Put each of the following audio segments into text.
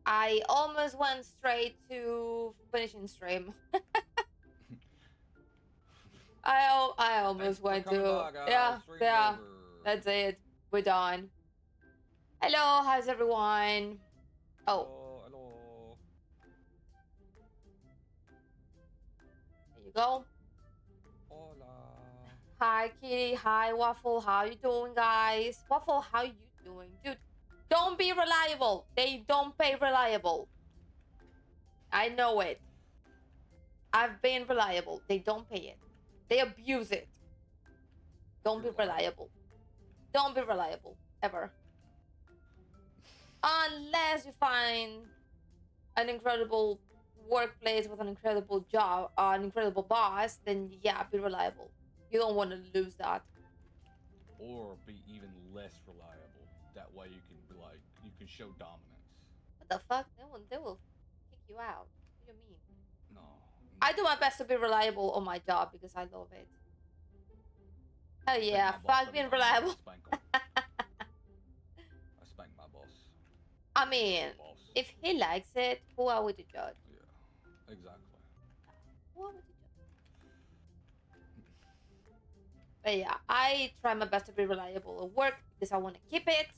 I almost went straight to finishing stream. I Thanks almost for went coming to by, guys. yeah Stream's yeah. over. That's it. We're done. Hello, how's everyone? Oh, Hello, hello. there you go. Hola. Hi, Kitty. Hi, Waffle. How you doing, guys? Waffle, how you doing, dude? Don't be reliable. They don't pay reliable. I know it. I've been reliable. They don't pay it. They abuse it. Don't be reliable. Don't be reliable. Ever. Unless you find an incredible workplace with an incredible job, an incredible boss, then yeah, be reliable. You don't want to lose that. Or be even less reliable. That way you can be like, you can show dominance. What the fuck? They will kick you out. What do you mean? No. I do my best to be reliable on my job because I love it. Hell yeah, fuck being reliable. I spank my boss. I mean, if he likes it, who are we to judge? Yeah, exactly. Who are we to judge? But yeah, I try my best to be reliable at work because I want to keep it.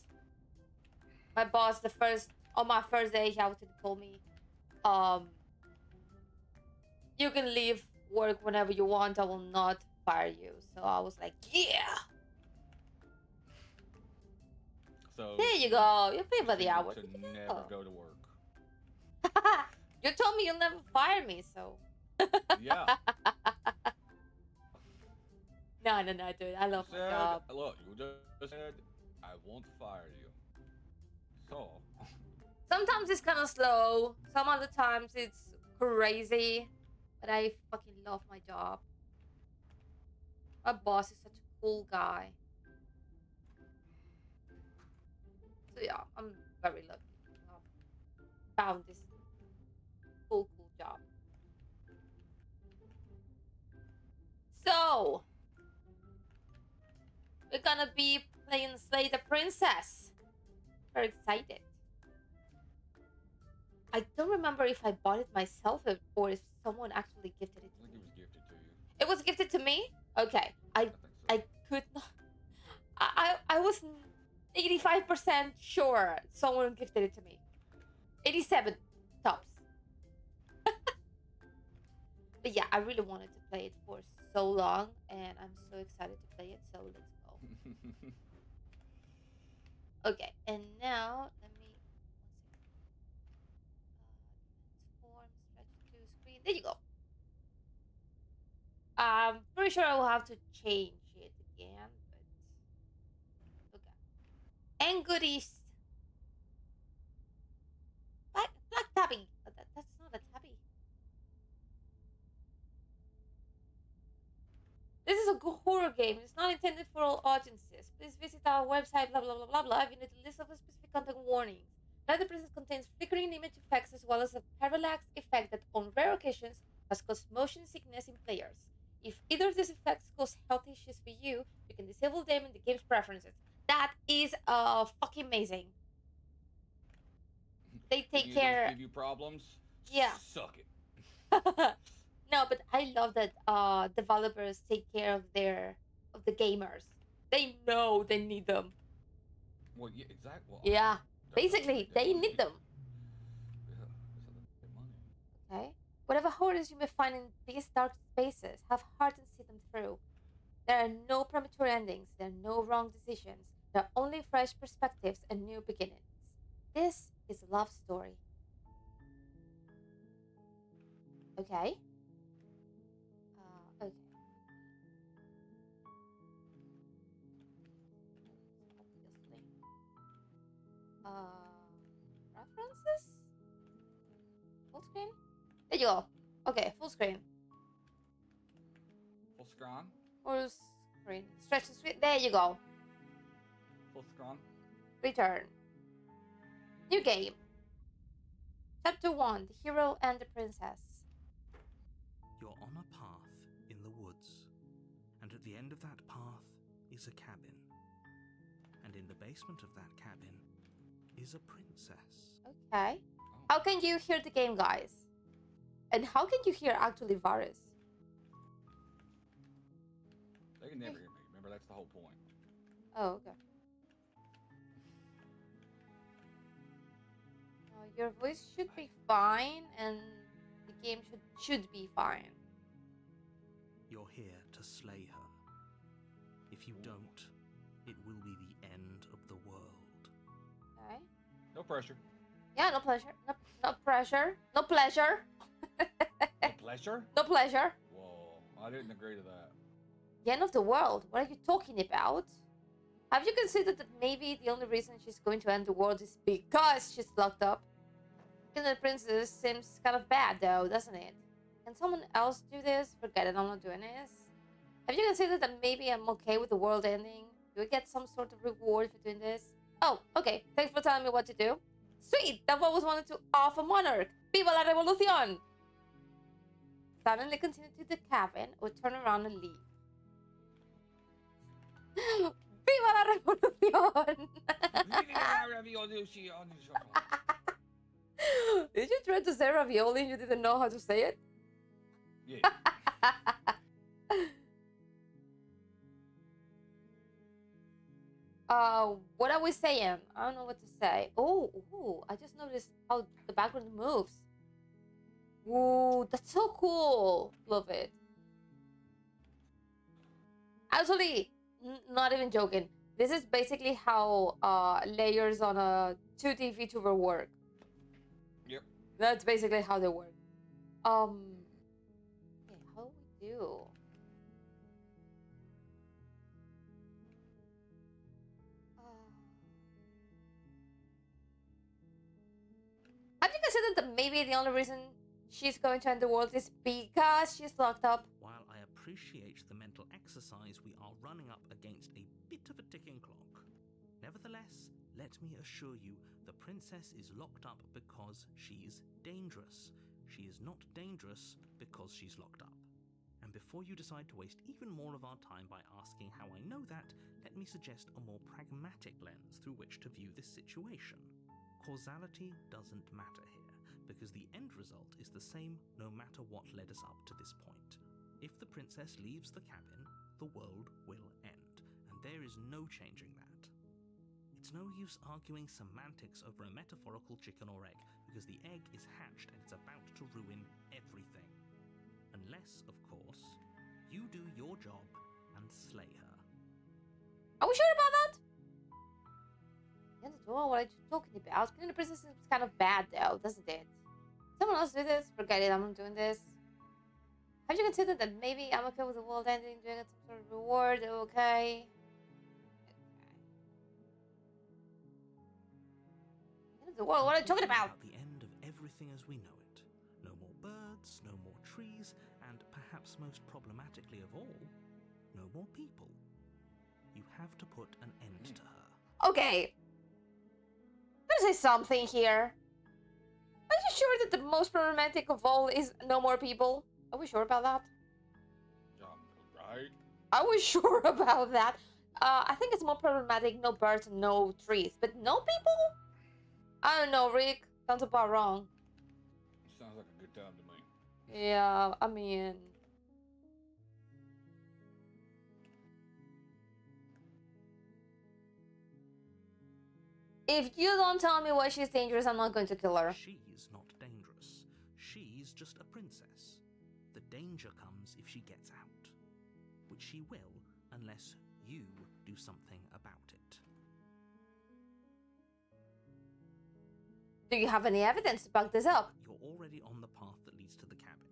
My boss, on my first day, he actually told me, you can leave work whenever you want. I will not fire you. So I was like, yeah. So there you go. You pay by the hour. To never go to work. You told me you'll never fire me, so. Yeah. No, dude. I love my job. Look, you just said I won't fire you. So. Sometimes it's kind of slow. Some other times it's crazy. But I fucking love my job. My boss is such a cool guy. So yeah, I'm very lucky to have found this cool job. So we're gonna be playing Slay the Princess. Very excited. I don't remember if I bought it myself or if someone actually gifted it to me. I think it was gifted to you. It was gifted to me? Okay. I could not. I was 85% sure someone gifted it to me. 87 tops. But yeah, I really wanted to play it for so long, and I'm so excited to play it. So let's go. Okay, and now let me transform, stretch to screen. There you go. I'm pretty sure I will have to change it again, but okay. And goodies. Black tabby. That's not a tabby. This is a horror game. It's not intended for all audiences. Please visit our website, blah, blah, blah, blah, blah. If you need a list of the specific content warnings. Slay the Princess contains flickering image effects as well as a parallax effect that, on rare occasions, has caused motion sickness in players. If either of these effects cause health issues for you, you can disable them in the game's preferences. That is fucking amazing. They take care. Give you problems. Yeah. Suck it. No, but I love that developers take care of the gamers. They know they need them. Well, yeah, exactly. Well, yeah, basically they need them. Yeah, that's how they get money. Okay. Whatever horrors you may find in these dark spaces, have heart and see them through. There are no premature endings. There are no wrong decisions. There are only fresh perspectives and new beginnings. This is a love story. Okay. Okay. Obviously. References? Full screen? There you go. Okay, full screen. Full screen. Full screen. Stretch the screen. There you go. Full screen. Return. New game. Chapter 1. The Hero and the Princess. You're on a path in the woods, and at the end of that path is a cabin. And in the basement of that cabin is a princess. Okay. How can you hear the game, guys? And how can you hear actually Varys? They can never hear me. Remember, that's the whole point. Oh, okay. Your voice should be fine, and the game should be fine. You're here to slay her. If you don't, it will be the end of the world. Okay. No pressure. Yeah, no pleasure. No pressure. No pleasure. No pleasure? No pleasure. Whoa, I didn't agree to that. The end of the world. What are you talking about? Have you considered that maybe the only reason she's going to end the world is because she's locked up? Killing the princess seems kind of bad though, doesn't it? Can someone else do this? Forget it, I'm not doing this. Have you considered that maybe I'm okay with the world ending? Do I get some sort of reward for doing this? Oh, okay. Thanks for telling me what to do. Sweet! I've always wanted to off a monarch. Viva la revolución! Silently continue to the cabin or turn around and leave. Viva la revolución! Did you try to say ravioli and you didn't know how to say it? Yeah. What are we saying? I don't know what to say. Oh, I just noticed how the background moves. Ooh, that's so cool. Love it. Actually, not even joking. This is basically how layers on a 2D VTuber work. Yep. That's basically how they work. Okay, how do we do? Have you considered that maybe the only reason she's going to end the world is because she's locked up? While I appreciate the mental exercise, we are running up against a bit of a ticking clock. Nevertheless, let me assure you, the princess is locked up because she's dangerous. She is not dangerous because she's locked up. And before you decide to waste even more of our time by asking how I know that, let me suggest a more pragmatic lens through which to view this situation. Causality doesn't matter here, because the end result is the same no matter what led us up to this point. If the princess leaves the cabin, the world will end, and there is no changing that. It's no use arguing semantics over a metaphorical chicken or egg, because the egg is hatched and it's about to ruin everything. Unless, of course, you do your job and slay her. Are we sure about that? I don't know what I'm talking about. Killing the princess is kind of bad though, doesn't it? Someone else do this? Forget it, I'm not doing this. Have you considered that maybe I'm okay with the world ending, doing some sort of reward? Okay. End of the world, what are you talking about? The end of everything as we know it. No more birds, no more trees, and perhaps most problematically of all, no more people. You have to put an end to her. Okay. Let me say something here. Are you sure that the most problematic of all is no more people? Are we sure about that? Right? Are we sure about that? I think it's more problematic no birds and no trees. But no people? I don't know, Rick. Sounds about wrong. Sounds like a good time to me. Yeah, I mean... If you don't tell me why she's dangerous, I'm not going to kill her. She's not dangerous. She's just a princess. The danger comes if she gets out. Which she will, unless you do something about it. Do you have any evidence to back this up? You're already on the path that leads to the cabin.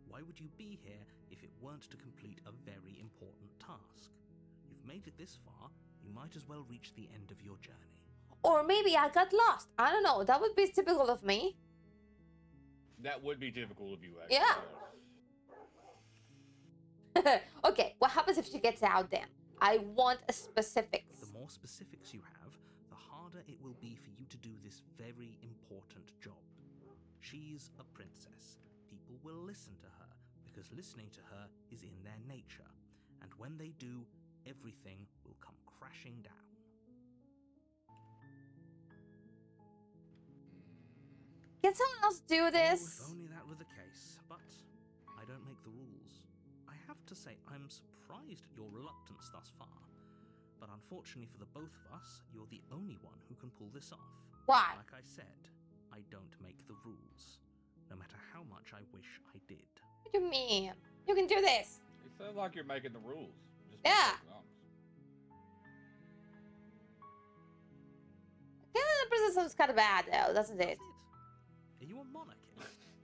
Why would you be here if it weren't to complete a very important task? You've made it this far, you might as well reach the end of your journey. Or maybe I got lost. I don't know. That would be typical of me. That would be typical of you, actually. Yeah. Okay, what happens if she gets out then? I want specifics. The more specifics you have, the harder it will be for you to do this very important job. She's a princess. People will listen to her, because listening to her is in their nature. And when they do, everything will come crashing down. Can someone else do this? Oh, if only that were the case, but I don't make the rules. I have to say, I'm surprised at your reluctance thus far, but unfortunately for the both of us, you're the only one who can pull this off. Why? Like I said, I don't make the rules, no matter how much I wish I did. What do you mean? You can do this. It sounds like you're making the rules. Just Yeah. because Killing the princess sounds kind of bad, though, doesn't it? Are you a monarchist?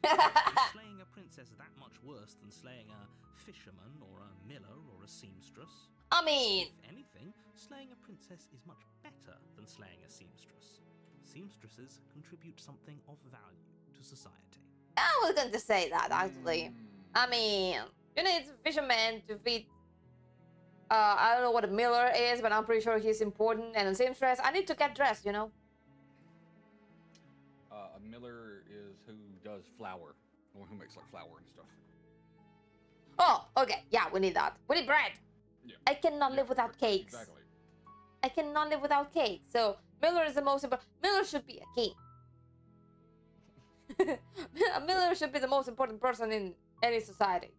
Is slaying a princess that much worse than slaying a fisherman or a miller or a seamstress? I mean, If anything, slaying a princess is much better than slaying a seamstress. Seamstresses contribute something of value to society. I was going to say that, actually. I mean, you need a fisherman to feed. I don't know what a miller is, but I'm pretty sure he's important. And a seamstress, I need to get dressed, you know? A miller is who does flour. The one who makes like flour and stuff. Oh, okay. Yeah, we need that. We need bread. Yeah. I cannot live without cakes. Exactly. I cannot live without cake. So Miller is the most important. Miller should be a king. A Miller should be the most important person in any society.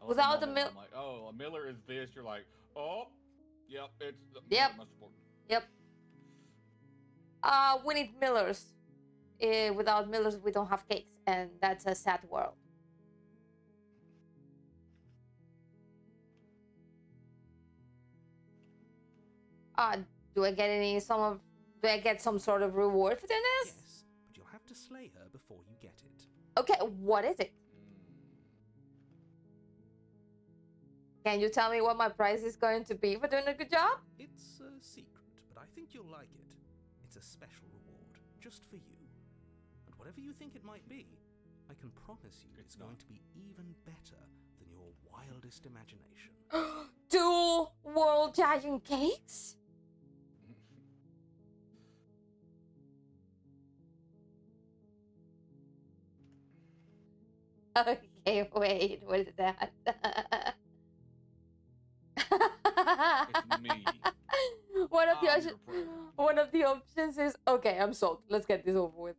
I love Without the a moment I'm like, oh, a miller is this. You're like, oh, yep, it's the Yep. most important. Yep. We need Millers. Without Millers, we don't have cakes, and that's a sad world. Do I get some sort of reward for doing this? Yes, but you'll have to slay her before you get it. Okay, what is it? Can you tell me what my prize is going to be for doing a good job? It's a secret, but I think you'll like it. It's a special reward, just for you. And whatever you think it might be, I can promise you it's going to be even better than your wildest imagination. 2 world giant cakes? Okay, wait, what is that? It's me. One of the I'm options. your prey. One of the options is okay. I'm sold. Let's get this over with.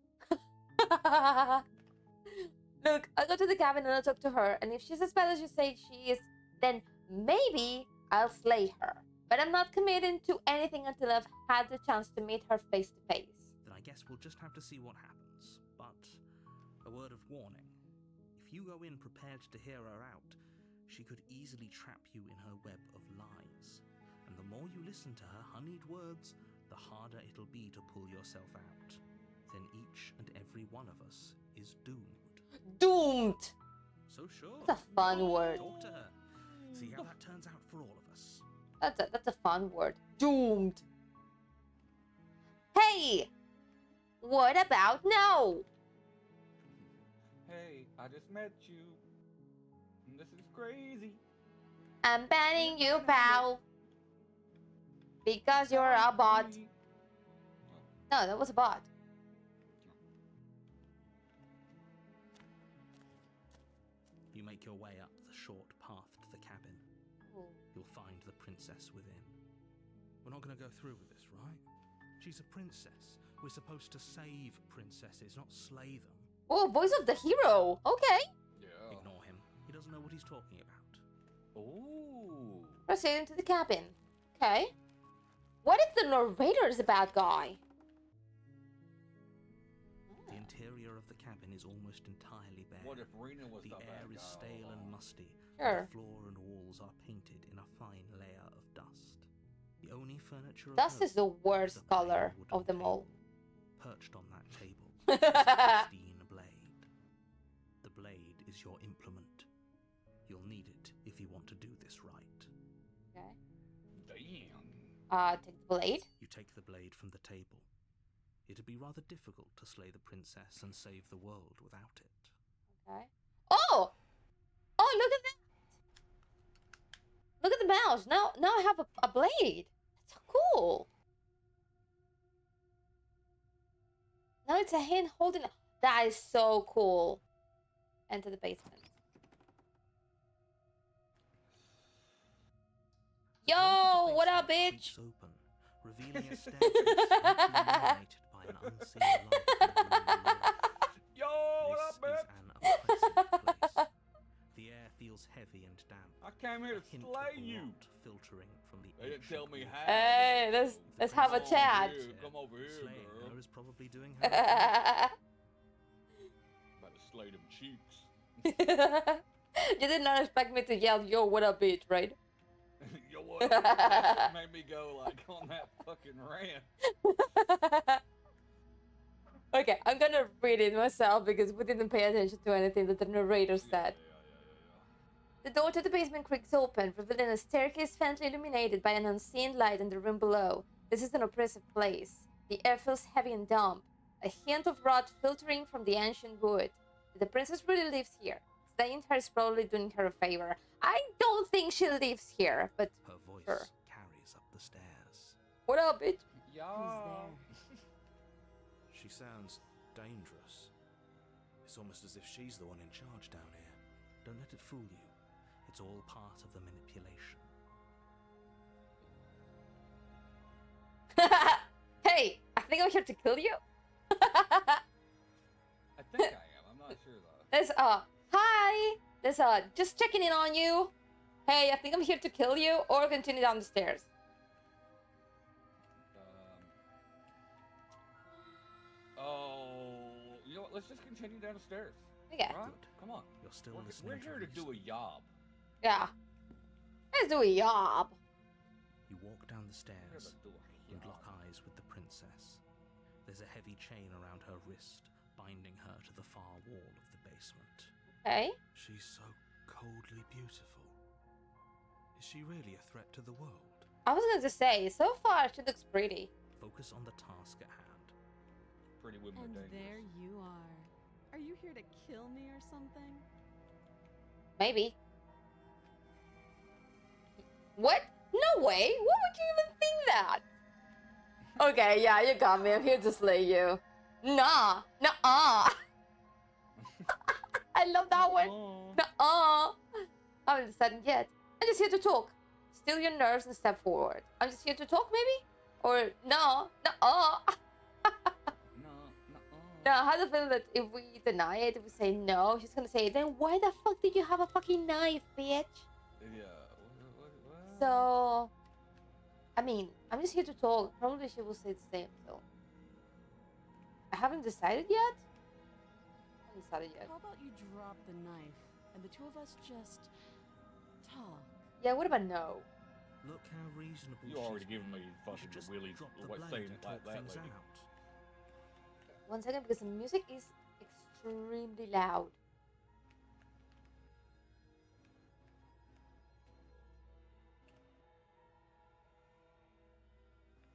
Look, I'll go to the cabin and I'll talk to her. And if she's as bad as you say she is, then maybe I'll slay her. But I'm not committing to anything until I've had the chance to meet her face to face. Then I guess we'll just have to see what happens. But a word of warning. If you go in prepared to hear her out, she could easily trap you in her web of lies. And the more you listen to her honeyed words, the harder it'll be to pull yourself out. Then each and every one of us is doomed. Doomed! So sure. That's a fun word. Talk to her. See how that turns out for all of us. That's a fun word. Doomed. Hey! What about no? Hey, I just met you. This is crazy. I'm banning you, pal. Because you're a bot. No, that was a bot. You make your way up the short path to the cabin. You'll find the princess within. We're not going to go through with this, right? She's a princess. We're supposed to save princesses, not slay them. Oh, voice of the hero. Okay. Yeah. Ignore him. He doesn't know what he's talking about. Ooh. Proceed into the cabin. Okay. What if the narrator is a bad guy? The interior of the cabin is almost entirely bare. What if Rena was The the air bad is guy all stale and along? musty. Sure. The floor and walls are painted in a fine layer of dust. The only furniture of Dust note is the worst is a plain color wooden of them all. table. Perched on that table is a pristine blade. The blade is your implement. You'll need it if you want to do this right. Okay. Damn. Take the blade. You take the blade from the table. It'd be rather difficult to slay the princess and save the world without it. Okay. Oh! Oh, look at that! Look at the mouse. Now I have a blade. That's so cool. Now it's a hand holding it. That is so cool. Enter the basement. Yo, One of the what up, basement bitch? creaks open, revealing a staircase illuminated by an unseen light. from the roof. Yo, what up, This is bitch? an oppressive place. The air feels heavy and damp. I came here A to hint of slay you. rot filtering from the They didn't ancient tell me wall. how. Hey, let's have a Come chat. over here, come over here, Slaying girl. her is probably doing You her. a About to slay them cheeks. did not expect me to yell, yo, what up, bitch, right? Yo, what? That's what made me go like on that fucking rant. Okay, I'm gonna read it myself because we didn't pay attention to anything that the narrator said. The door to the basement creaks open, revealing a staircase faintly illuminated by an unseen light in the room below. This is an oppressive place. The air feels heavy and damp, a hint of rot filtering from the ancient wood. If the princess really lives here, staying here is probably doing her a favor. I don't think she lives here, but Her voice sure. carries up the stairs. What up, bitch? Yeah. Who's there? She sounds dangerous. It's almost as if she's the one in charge down here. Don't let it fool you. It's all part of the manipulation. Hey, I think I'm here to kill you. I think I am. I'm not sure though. There's hi. There's just checking in on you. Hey, I think I'm here to kill you, or continue down the stairs. Oh, you know what? Let's just continue down the stairs. Okay. Right? Good. Come on. You're still We're listening. here to do a job. Yeah. Let's do a job. You walk down the We're here stairs to do a and job. lock eyes with the princess. There's a heavy chain around her wrist, binding her to the far wall of the basement. Okay. She's so coldly beautiful. Is she really a threat to the world? I was going to say, so far she looks pretty. Focus on the task at hand. Pretty women are And dangerous. there you are. Are you here to kill me or something? Maybe. What? No way. What would you even think that? Okay, yeah, you got me. I'm here to slay you. Nah. Nuh-uh. I love that one. Oh. Nuh-uh. I haven't decided yet. I'm just here to talk. Still your nerves and step forward. I'm just here to talk, maybe? Or no. Nuh-uh. Now, how do you feel that if we deny it, if we say no, she's gonna say, then why the fuck did you have a fucking knife, bitch? Yeah. What? So, I mean, I'm just here to talk. Probably she will say the same, so. I haven't decided yet? I haven't decided yet. How about you drop the knife and the two of us just talk? Yeah, what about no? Look how reasonable You she's already being. given me You fucking should just willies. drop the What blade saying and it like talk that, things lady? out. 1 second, because the music is extremely loud.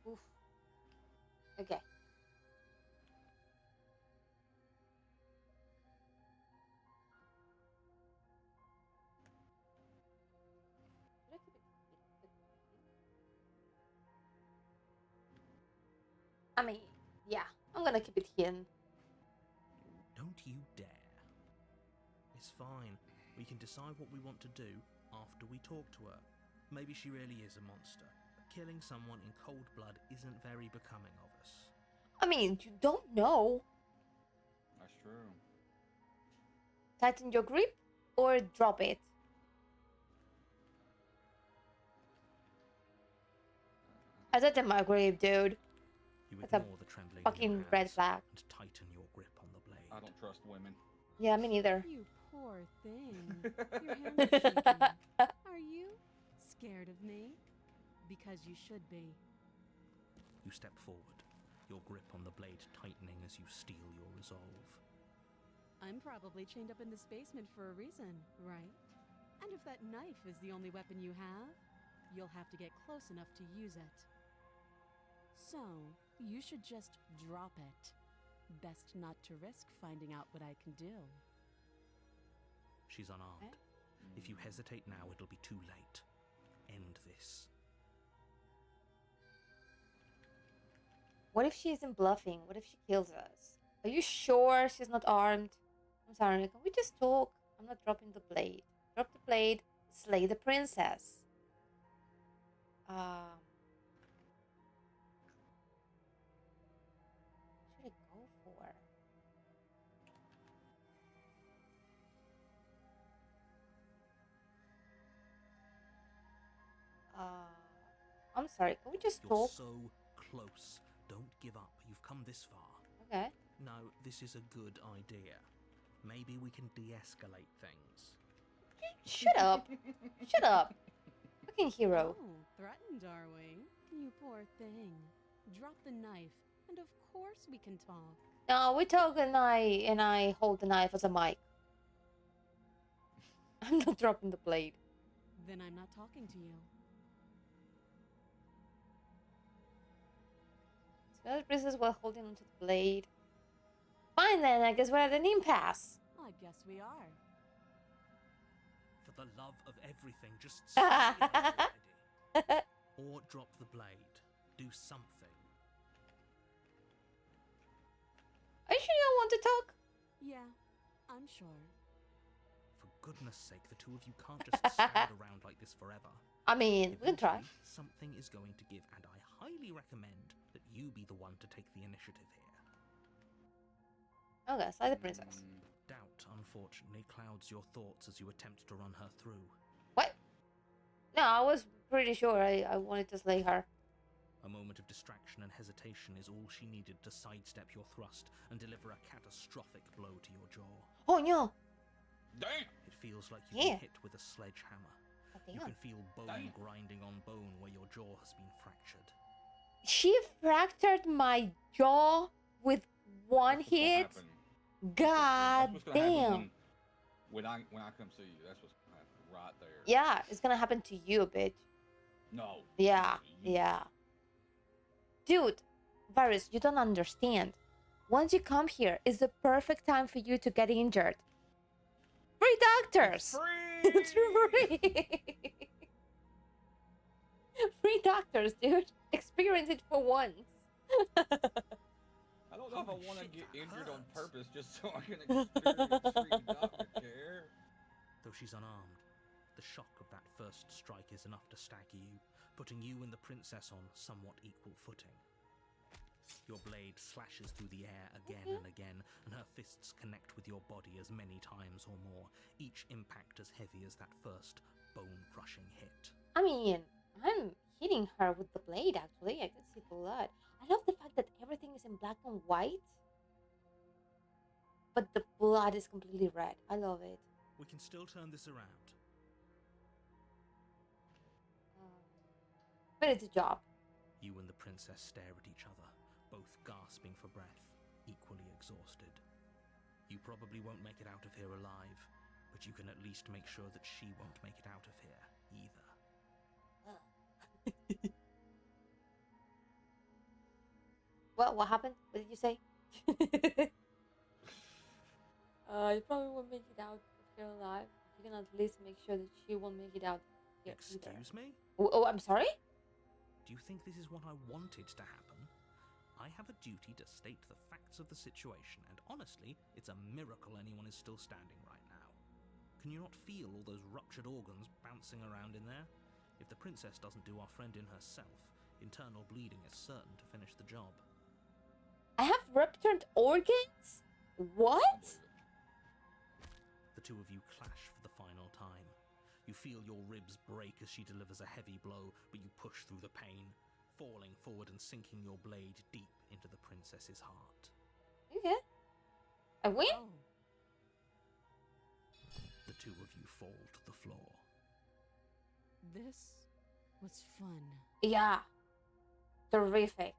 Oof. Okay. I mean, yeah, I'm gonna keep it hidden. Don't you dare. It's fine. We can decide what we want to do after we talk to her. Maybe she really is a monster. Killing someone in cold blood isn't very becoming of us. I mean, you don't know. That's true. Tighten your grip or drop it. I tighten my grip, dude. You That's a ignore the trembling in fucking your red hands flag. and tighten your grip on the blade. I don't trust women. Yeah, me neither. You poor thing. Your hands are shaking. Are you scared of me? Because you should be. You step forward, your grip on the blade tightening as you steel your resolve. I'm probably chained up in this basement for a reason, right? And if that knife is the only weapon you have, you'll have to get close enough to use it. So, you should just drop it. Best not to risk finding out what I can do. She's unarmed. If you hesitate now, it'll be too late. End this. What if she isn't bluffing? What if she kills us? Are you sure she's not armed? I'm sorry, can we just talk? I'm not dropping the blade. Drop the blade, slay the princess. What should I go for? I'm sorry, can we just You're talk? so close. Don't give up. You've come this far. Okay. No, this is a good idea. Maybe we can de-escalate things. Shut up. Shut up. Fucking hero. Oh, threatened, are we? You poor thing. Drop the knife, and of course we can talk. No, we talk and I hold the knife as a mic. I'm not dropping the blade. Then I'm not talking to you. So the other princess while holding onto the blade. Fine then, I guess we're at an impasse. I guess we are. For the love of everything, just say it already. Or drop the blade. Do something. Are you sure you don't want to talk? Yeah, I'm sure. For goodness sake, the two of you can't just stand around like this forever. I mean, we can try. Eventually, something is going to give, and I highly recommend that you be the one to take the initiative here. Okay, slide the princess. Doubt, unfortunately, clouds your thoughts as you attempt to run her through. What? No, I was pretty sure I wanted to slay her. A moment of distraction and hesitation is all she needed to sidestep your thrust and deliver a catastrophic blow to your jaw. Oh no! Damn! It feels like you've Yeah. been hit with a sledgehammer. You Damn. can feel bone Damn. grinding on bone where your jaw has been fractured. She fractured my jaw with one That's what's gonna hit. happen. God That's what's gonna happen damn. when I come see you. That's what's gonna happen right there. Yeah, it's gonna happen to you, bitch. No. Yeah, You- yeah. Dude, Varys, you don't understand. Once you come here, it's the perfect time for you to get injured. Free doctors! It's free! It's free! Free doctors, dude. Experience it for once. I don't know if I Holy want to shit, get that injured on hurts. purpose just so I can experience free doctor care. Though she's unarmed, the shock of that first strike is enough to stagger you, putting you and the princess on somewhat equal footing. Your blade slashes through the air again and again, and her fists connect with your body as many times or more, each impact as heavy as that first bone-crushing hit. I mean, I'm hitting her with the blade, actually. I can see blood. I love the fact that everything is in black and white, but the blood is completely red. I love it. We can still turn this around. But it's a job. You and the princess stare at each other, both gasping for breath, equally exhausted. You probably won't make it out of here alive, but you can at least make sure that she won't make it out of here either. Well, what happened? What did you say? You probably won't make it out of here alive. You can at least make sure that she won't make it out here either. Excuse me? Oh, I'm sorry? Do you think this is what I wanted to happen? I have a duty to state the facts of the situation, and honestly, it's a miracle anyone is still standing right now. Can you not feel all those ruptured organs bouncing around in there? If the princess doesn't do our friend in herself, internal bleeding is certain to finish the job. I have ruptured organs? What? The two of you clash for the final time. You feel your ribs break as she delivers a heavy blow, but you push through the pain, falling forward and sinking your blade deep into the princess's heart. Okay. I win? Oh, The two of you fall to the floor. this was fun. Yeah. Terrific.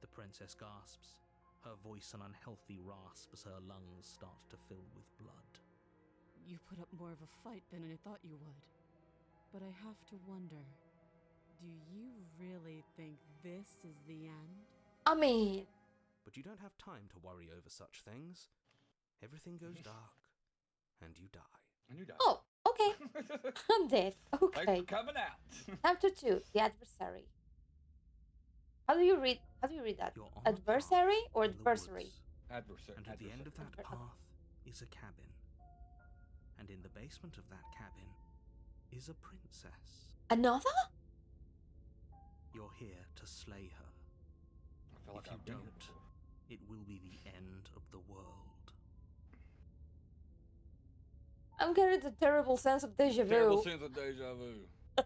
The princess gasps, her voice an unhealthy rasp as her lungs start to fill with blood. You put up more of a fight than I thought you would. But I have to wonder, do you really think this is the end? I mean, But you don't have time to worry over such things. Everything goes dark, and you die. And you die. oh, okay. I'm dead. Thanks Okay. for coming out. Chapter 2, The Adversary. How do you read that? You're on a Adversary path or in the adversary? woods, Adversary. and at the end of that Adversary. path is a cabin. And in the basement of that cabin is a princess. Another? You're here to slay her. I feel like If you I've been here don't, before. it will be the end of the world. I'm getting the terrible sense of deja Terrible vu. sense of deja vu.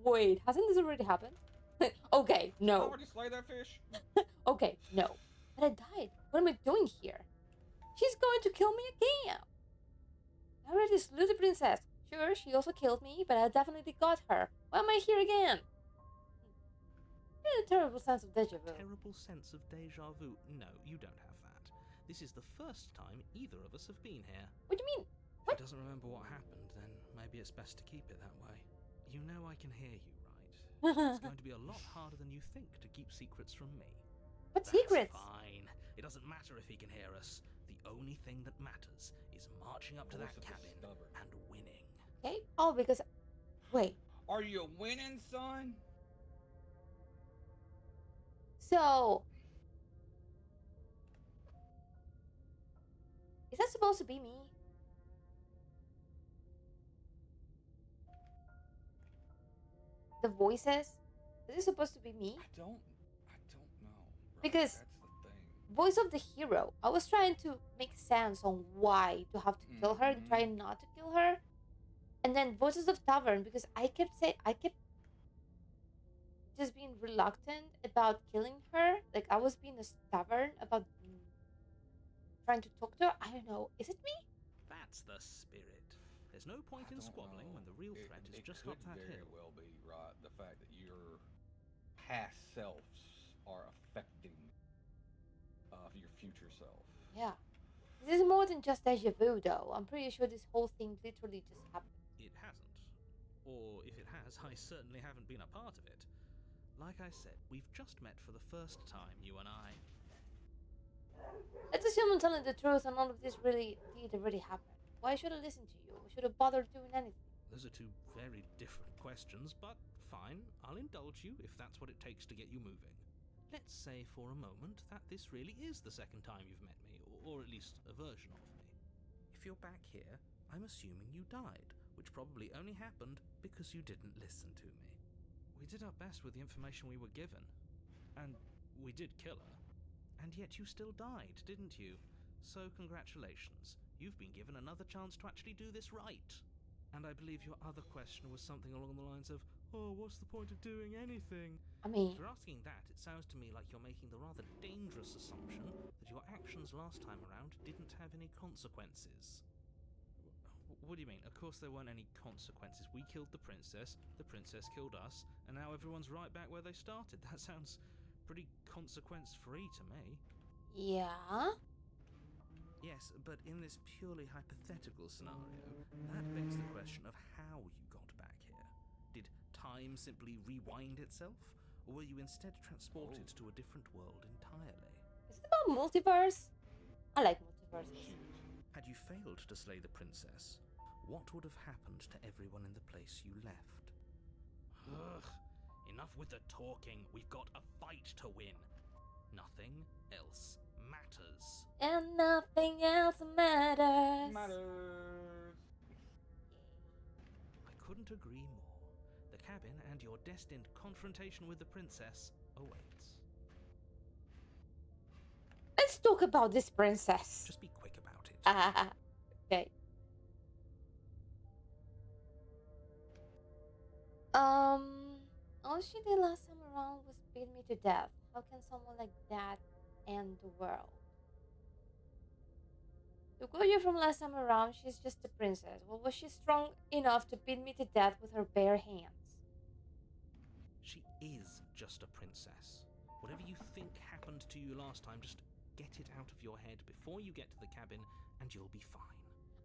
Wait, hasn't this already happened? Okay, I no. already slayed that fish. Okay, no. But I died. What am I doing here? She's going to kill me again. I already slew the princess. Sure, she also killed me, but I definitely got her. Why am I here again? A terrible sense of deja vu. Terrible sense of deja vu. No, you don't have This is the first time either of us have been here. What do you mean? If he doesn't remember what happened, then maybe it's best to keep it that way. You know I can hear you, right? It's going to be a lot harder than you think to keep secrets from me. What That's secrets? fine. It doesn't matter if he can hear us. The only thing that matters is marching up to that cabin and winning. Okay. Oh, because wait. Are you winning, son? So is that supposed to be me? The voices? Is it supposed to be me? I don't know. Right? Because that's the thing. voice of the hero. I was trying to make sense on why to have to kill her and try not to kill her. And then voices of tavern, because I kept just being reluctant about killing her. Like I was being stubborn about trying to talk to her. I don't know. Is it me? That's the spirit. There's no point in squabbling when the real threat is just up that It could very hill. well be, right, the fact that your past selves are affecting your future self. Yeah. This is more than just deja vu, though. I'm pretty sure this whole thing literally just happened. It hasn't. Or if it has, I certainly haven't been a part of it. Like I said, we've just met for the first time, you and I. Let's assume I'm telling the truth and all of this really happen. Why should I listen to you? Why should I bother doing anything? Those are two very different questions, but fine, I'll indulge you if that's what it takes to get you moving. Let's say for a moment that this really is the second time you've met me, or at least a version of me. If you're back here, I'm assuming you died, which probably only happened because you didn't listen to me. We did our best with the information we were given, and we did kill her, and yet you still died, didn't you? So congratulations, you've been given another chance to actually do this right. And I believe your other question was something along the lines of, oh, what's the point of doing anything? I mean, If you're asking that, it sounds to me like you're making the rather dangerous assumption that your actions last time around didn't have any consequences. What do you mean? Of course there weren't any consequences. We killed the princess killed us, and now everyone's right back where they started. That sounds pretty consequence-free to me. yeah. Yes, but in this purely hypothetical scenario, that begs the question of how you got back here. Did time simply rewind itself, or were you instead transported to a different world entirely? Is it about multiverse? I like multiverses. Had you failed to slay the princess, what would have happened to everyone in the place you left? Ugh, enough with the talking. We've got a fight to win. Nothing else matters. And nothing else matters. I couldn't agree more. The cabin and your destined confrontation with the princess awaits. Let's talk about this princess. Just be quick about it. Okay. All she did last time around was beat me to death. How can someone like that end the world? To quote you from last time around, she's just a princess. Well, was she strong enough to beat me to death with her bare hands? She is just a princess. Whatever you think happened to you last time, just get it out of your head before you get to the cabin, and you'll be fine.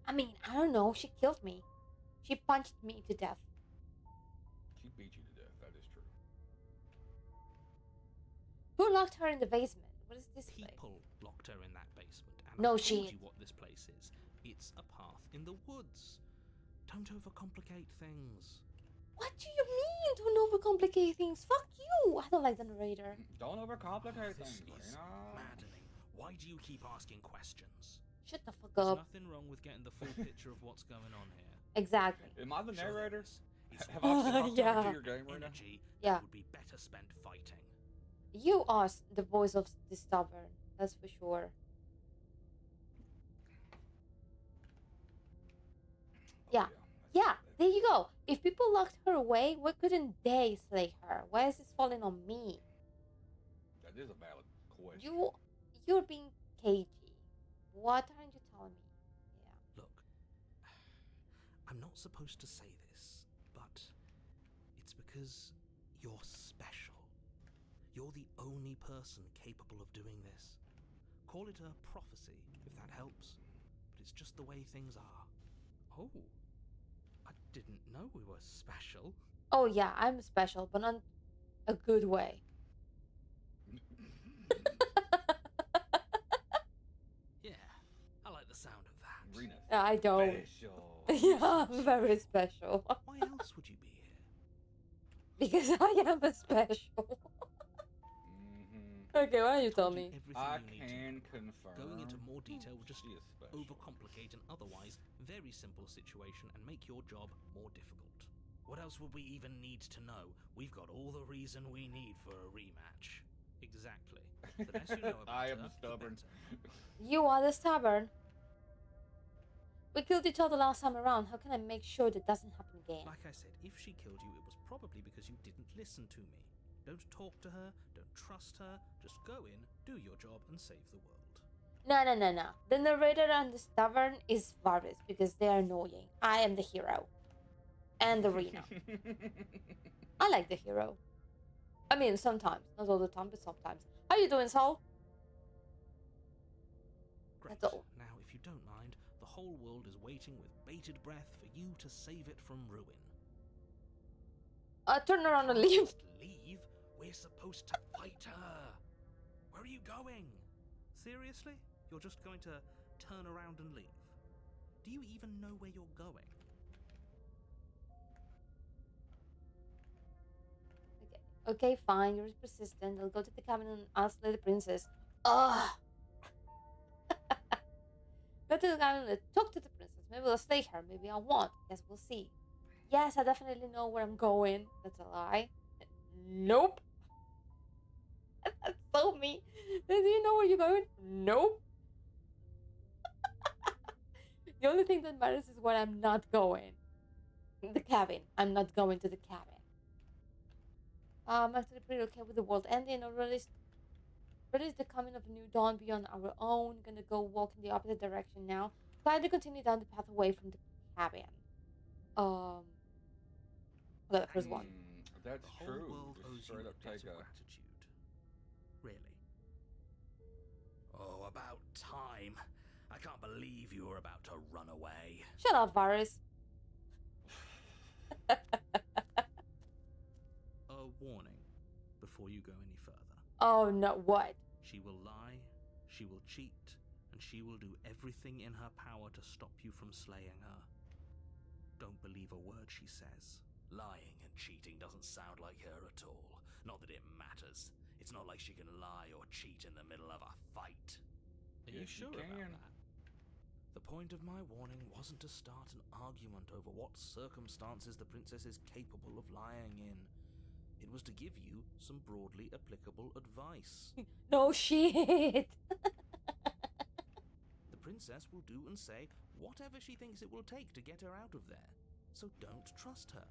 I mean, I don't know. She killed me. She punched me to death. She beat you to death, that is true. Who locked her in the basement? What is this place? People locked her in that basement, and No I told shit. you what this place is. It's a path in the woods. Don't overcomplicate things. What do you mean? Don't overcomplicate things. Fuck you. I don't like the narrator. Don't overcomplicate This things, is Lena. maddening. Why do you keep asking questions? Shut the fuck There's up. nothing wrong with getting the full picture of what's going on here. Exactly. Am I the Sure there narrator? is. It's Have I Yeah. talked over to your game right now? energy Yeah. that would be better spent fighting. You are the voice of the stubborn. That's for sure. Yeah. Yeah, there you go. If people locked her away, why couldn't they slay her? Why is this falling on me? That is a valid question. You're being cagey. What aren't you telling me? Yeah. Look, I'm not supposed to say this, but it's because you're special. You're the only person capable of doing this. Call it a prophecy, if that helps. But it's just the way things are. Oh, I didn't know we were special. Oh yeah, I'm special, but not a good way. Yeah, I like the sound of that. Rena. I don't. Special. Yeah, I'm very special. Why else would you be here? Because I am a special. Okay, why don't you tell Told you me? everything I you need to can know. confirm. Going into more detail will just She is special. overcomplicate an otherwise very simple situation and make your job more difficult. What else would we even need to know? We've got all the reason we need for a rematch. Exactly. The less you know about I am her, stubborn. the better. You are the stubborn. We killed each other last time around. How can I make sure that doesn't happen again? Like I said, if she killed you, it was probably because you didn't listen to me. Don't talk to her, don't trust her, just go in, do your job, and save the world. No. The narrator and the stubborn is Varys because they are annoying. I am the hero. And the Rena. I like the hero. I mean, sometimes. Not all the time, but sometimes. How you doing, Saul? Great. That's all. Now, if you don't mind, the whole world is waiting with bated breath for you to save it from ruin. Turn around and Can't leave. just leave. We're supposed to fight her. Where are you going? Seriously? You're just going to turn around and leave? Do you even know where you're going? Okay, fine. You're persistent. I'll go to the cabin and I'll slay the princess. Ugh. Go to the cabin and talk to the princess. Maybe I'll slay her. Maybe I won't. Guess we'll see. Yes, I definitely know where I'm going. That's a lie. Nope. That's so me. Do you know where you're going? Nope. The only thing that matters is where I'm not going. The cabin. I'm not going to the cabin. I'm actually pretty okay with the world ending. Already is the coming of a new dawn beyond our own. Gonna go walk in the opposite direction now. Try to continue down the path away from the cabin. Okay, the first one. That's The whole true. world Just owes you straight a up debt take of a. gratitude. Really. Oh, about time. I can't believe you were about to run away. Shut up, Varys. A warning before you go any further. Oh no, what? She will lie, she will cheat, and she will do everything in her power to stop you from slaying her. Don't believe a word she says. Lying and cheating doesn't sound like her at all. Not that it matters. It's not like she can lie or cheat in the middle of a fight. Are you Yes, you sure about can. that? The point of my warning wasn't to start an argument over what circumstances the princess is capable of lying in. It was to give you some broadly applicable advice. No shit. The princess will do and say whatever she thinks it will take to get her out of there. So don't trust her.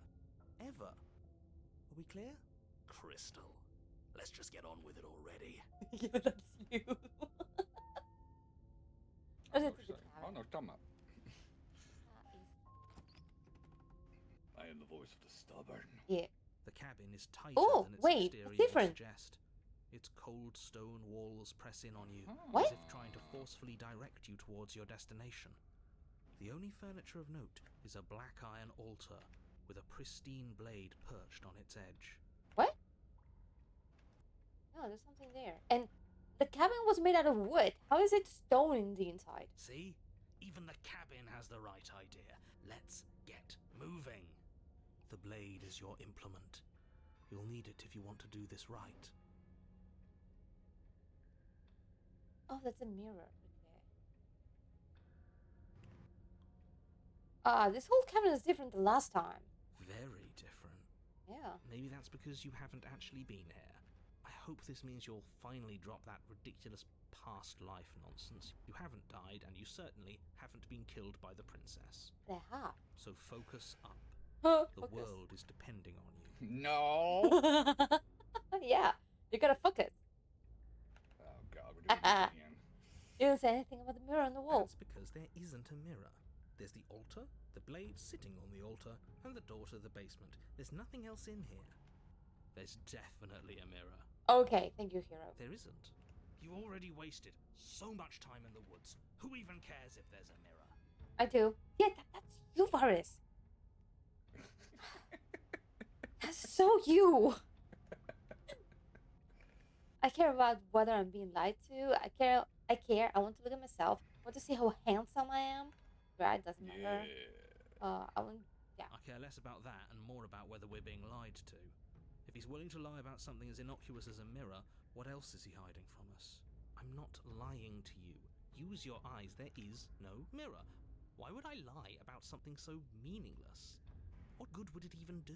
Ever. Are we clear? Crystal. Let's just get on with it already. Yeah, that's you. I Let's know get to the what cabin. you're talking about. I am the voice of the stubborn. Yeah. The cabin is tighter Oh, than its wait, exterior it's different. would suggest. Its cold stone walls press in on you, What? as if trying to forcefully direct you towards your destination. The only furniture of note is a black iron altar with a pristine blade perched on its edge. What? No, there's something there. And the cabin was made out of wood. How is it stone in the inside? See? Even the cabin has the right idea. Let's get moving. The blade is your implement. You'll need it if you want to do this right. Oh, that's a mirror. Okay. This whole cabin is different than last time. Very different. Yeah. Maybe that's because you haven't actually been here. I hope this means you'll finally drop that ridiculous past life nonsense. You haven't died, and you certainly haven't been killed by the princess. They have. So focus up. Huh, The focus. world is depending on you. No. Yeah, you gotta focus. Oh god, we're doing this again. You didn't say anything about the mirror on the wall. That's because there isn't a mirror. There's the altar, the blade sitting on the altar, and the door to the basement. There's nothing else in here. There's definitely a mirror. Okay, thank you, hero. There isn't. You already wasted so much time in the woods. Who even cares if there's a mirror? I do. Yeah, that's you, Varys. That's so you. I care about whether I'm being lied to. I care. I want to look at myself. I want to see how handsome I am. Right? Doesn't matter. I want. Yeah. I care less about that and more about whether we're being lied to. If he's willing to lie about something as innocuous as a mirror, what else is he hiding from us? I'm not lying to you. Use your eyes. There is no mirror. Why would I lie about something so meaningless? What good would it even do?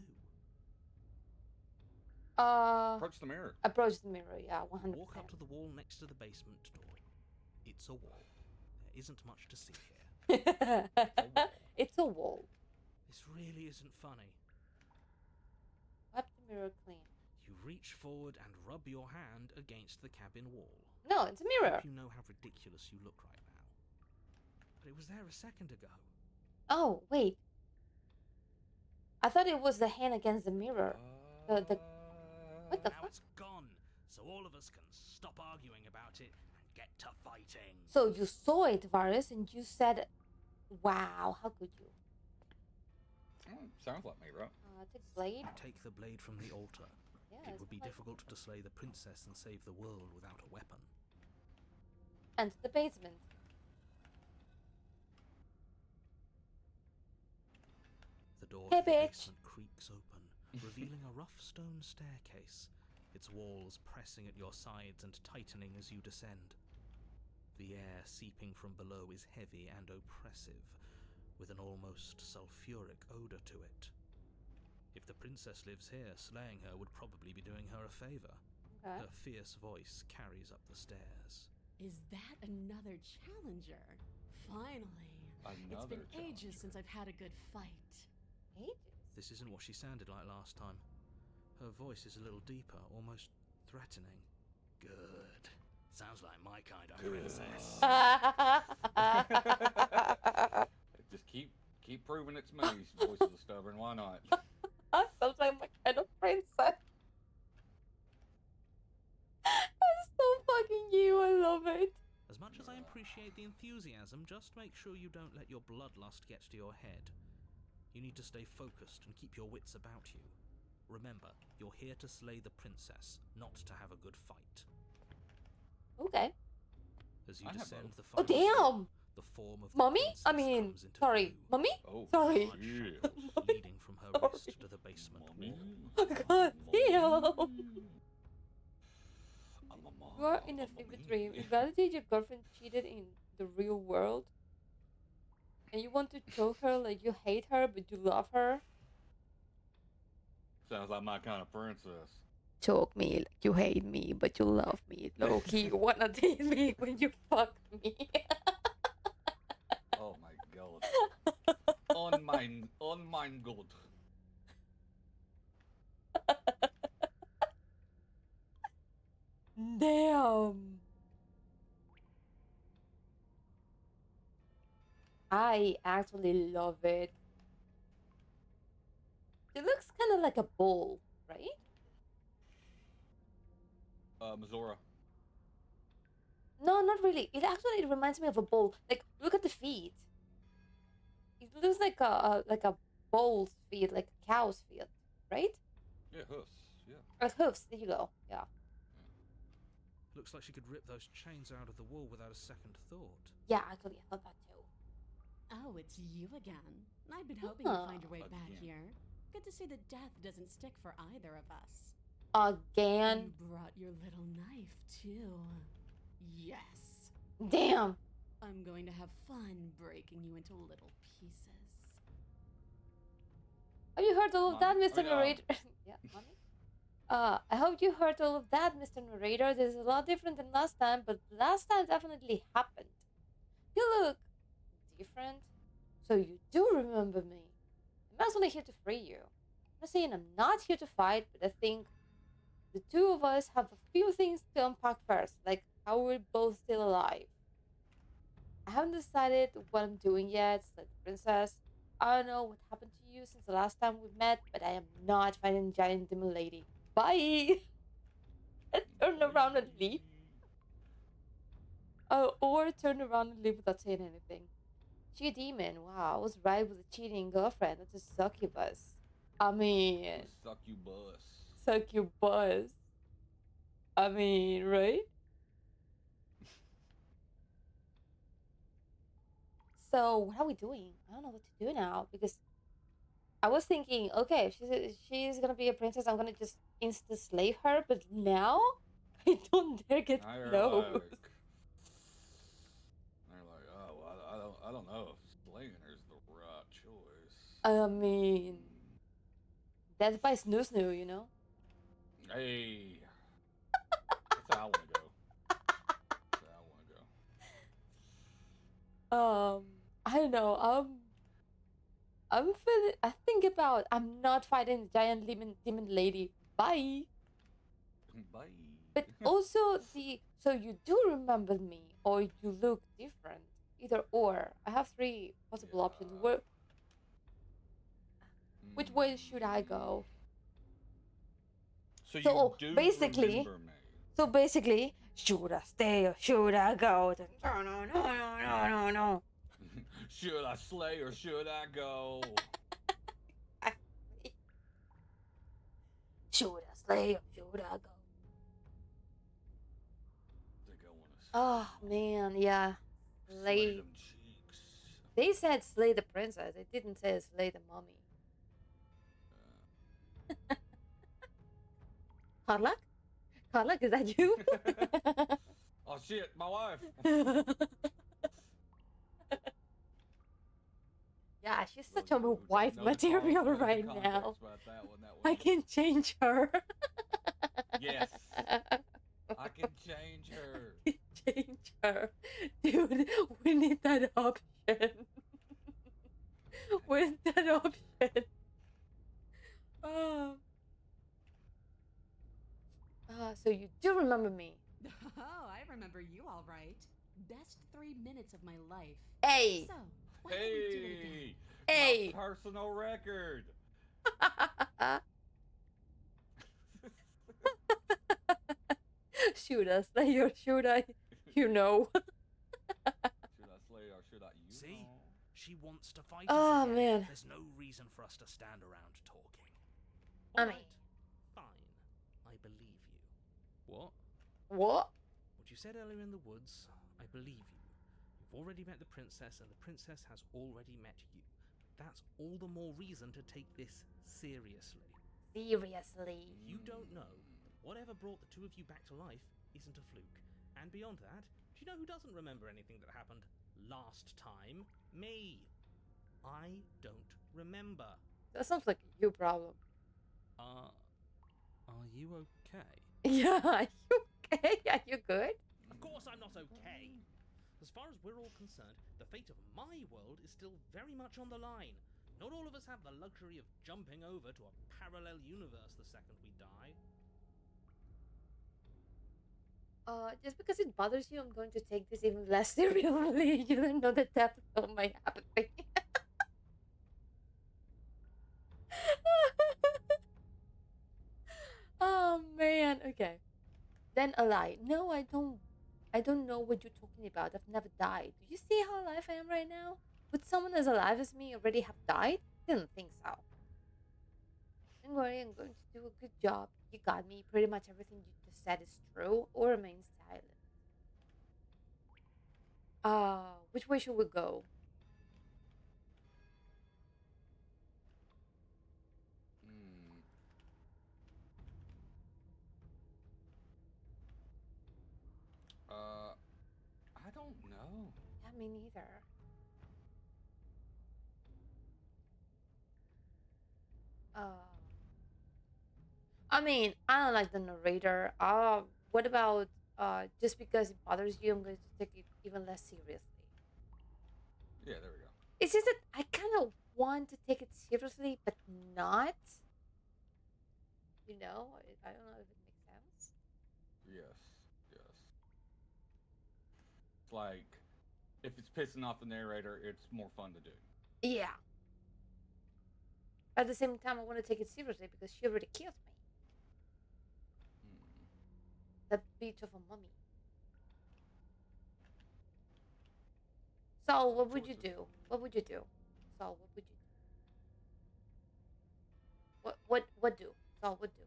Approach the mirror. Approach the mirror. Yeah, 100%. Walk up to the wall next to the basement door. It's a wall. There isn't much to see here. It's a wall. This really isn't funny. Wipe the mirror clean. You reach forward and rub your hand against the cabin wall. No, it's a I mirror. hope you know how ridiculous you look right now. But it was there a second ago. Oh, wait. I thought it was the hand against the mirror. What the Now fuck? it's gone, so all of us can stop arguing about it and get to fighting. So you saw it, Varys, and you said, wow, how could you? Sounds like me, right? Take blade. You take the blade from the altar. Yeah, It would be like- difficult to slay the princess and save the world without a weapon. Enter the basement. The door Hey, to the bitch. basement creaks open, revealing a rough stone staircase, its walls pressing at your sides and tightening as you descend. The air seeping from below is heavy and oppressive, with an almost sulphuric odor to it. If the princess lives here, slaying her would probably be doing her a favor. Okay. Her fierce voice carries up the stairs. Is that another challenger? Finally. It's Another been ages challenger. since I've had a good fight. Ages. This isn't what she sounded like last time. Her voice is a little deeper, almost threatening. Good. Sounds like my kind of princess. Just keep proving it's me. Voice of the stubborn. Why not? Sounds like my kind of princess. That's so fucking you. I love it. As much as I appreciate the enthusiasm, just make sure you don't let your bloodlust get to your head. You need to stay focused and keep your wits about you. Remember, you're here to slay the princess, not to have a good fight. Okay. As you I have descend both. the Oh, final damn. floor, the form of the Mommy? I princess mean, comes into sorry. view. Mommy? Oh, Sorry. shit. Leading from her Sorry. wrist to the basement Mommy. wall. God damn. I'm a mom. You are in a fever dream. In reality, your girlfriend cheated in the real world. And you want to choke her like you hate her, but you love her. Sounds like my kind of princess. Choke me like you hate me, but you love me. Low key, you wanna date me when you fuck me. Oh my god. On mine god. Damn. I actually love it. It looks kind of like a bowl, right? Missoura. No, not really. It actually reminds me of a bowl. Like, look at the feet. It looks like a bull's feet, like a cow's feet, right? Yeah, hoofs. Yeah. Like hoofs. There you go. Yeah. Looks like she could rip those chains out of the wall without a second thought. Yeah, actually, I thought that too. Oh, it's you again. I've been hoping Huh. you'd find your way back Again. here. Good to see that death doesn't stick for either of us. Again. You brought your little knife, too. Yes. Damn. I'm going to have fun breaking you into little pieces. Have you heard all of that, Mommy? Mr. Oh, yeah. Narrator? Yeah, mommy. I hope you heard all of that, Mr. Narrator. This is a lot different than last time, but last time definitely happened. You look different, so you do remember me. I'm actually here to free you. I'm not saying I'm not here to fight, but I think the two of us have a few things to unpack first, like how we're both still alive. I haven't decided what I'm doing yet, like the princess. I don't know what happened to you since the last time we met, but I am not fighting giant demon lady. Bye! And turn around and leave. Or turn around and leave without saying anything. She a demon. Wow, I was right with a cheating girlfriend. That's a succubus. I mean, Succubus. succubus. I mean, right? So what are we doing? I don't know what to do now because I was thinking, okay, if she's gonna be a princess, I'm gonna just insta slave her. But now I don't dare get Now close. they're like, oh, I don't know if slaying her is the right choice. I mean, death by snoo snoo, you know. Hey, that's how I want to go. That's how I want to go. I don't know. I'm feeling. I think about. I'm not fighting the giant demon lady. Bye. Bye. But also the. So you do remember me, or you look different. Either or. I have three possible options. Which way should I go? So you So do basically, remember me? should I stay or should I go? No, no, no, no, no, no, no. Should I slay or should I go? Should I slay or should I go? I think I want to Oh man, yeah. slay them cheeks. They said slay the princess. They didn't say slay the mummy. Carlac? Carlac, is that you? Oh shit, my wife. Yeah, she's such a wife Know the material know the right context now. about that one. I can change her. Yes. I can change her. Change her. Dude, we need that option. Where's that option? Oh. So you do remember me. Oh, I remember you all right. Best 3 minutes of my life. Hey! So, why don't we do it again? Hey! My personal record. Shoot us, Slayer, shoot I? You know. Should I slay or should I? You See? know? She wants to fight Oh, us again. man. There's no reason for us to stand around talking. I All mean- right, fine. I believe you. What? What? What you said earlier in the woods, I believe you. You've already met the princess, and the princess has already met you. That's all the more reason to take this seriously. Seriously. You don't know that whatever brought the two of you back to life isn't a fluke. And beyond that, do you know who doesn't remember anything that happened last time? Me. I don't remember. That sounds like a you problem. Are you okay? Yeah, are you okay? Are you good? Of course I'm not okay. As far as we're all concerned, the fate of my world is still very much on the line. Not all of us have the luxury of jumping over to a parallel universe the second we die. Just because it bothers you, I'm going to take this even less seriously. You don't know the depth of my apathy. Oh man, okay. Then a lie. No, I don't. I don't know what you're talking about. I've never died. Do you see how alive I am right now? Would someone as alive as me already have died? Didn't think so. Don't worry, I'm going to do a good job. You got me. Pretty much everything you just said is true or remain silent. Which way should we go? Hmm. I don't know. Yeah, me neither. I mean, I don't like the narrator. What about just because it bothers you, I'm going to take it even less seriously. Yeah, there we go. It's just that I kind of want to take it seriously, but not. You know, I don't know if it makes sense. Yes, yes. It's like if it's pissing off the narrator, it's more fun to do. Yeah. At the same time, I want to take it seriously because she already killed me. Hmm. That bitch of a mummy. Saul, what would you do? What would you do? Saul, what would you do? What do? Saul, what do?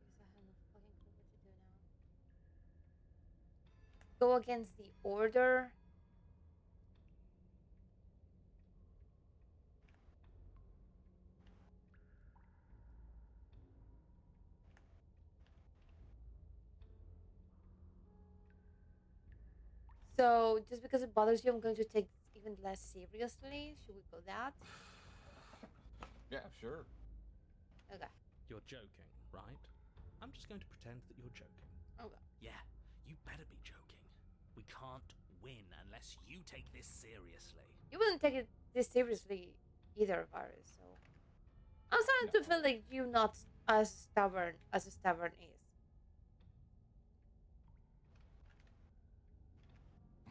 Because I have no fucking clue what to do now. Go against the order. So just because it bothers you, I'm going to take this even less seriously. Should we go that? Yeah, sure. Okay. You're joking, right? I'm just going to pretend that you're joking. Okay. Yeah, you better be joking. We can't win unless you take this seriously. You wouldn't take it this seriously either, Varys. So I'm starting to feel like you're not as stubborn as a stubborn is.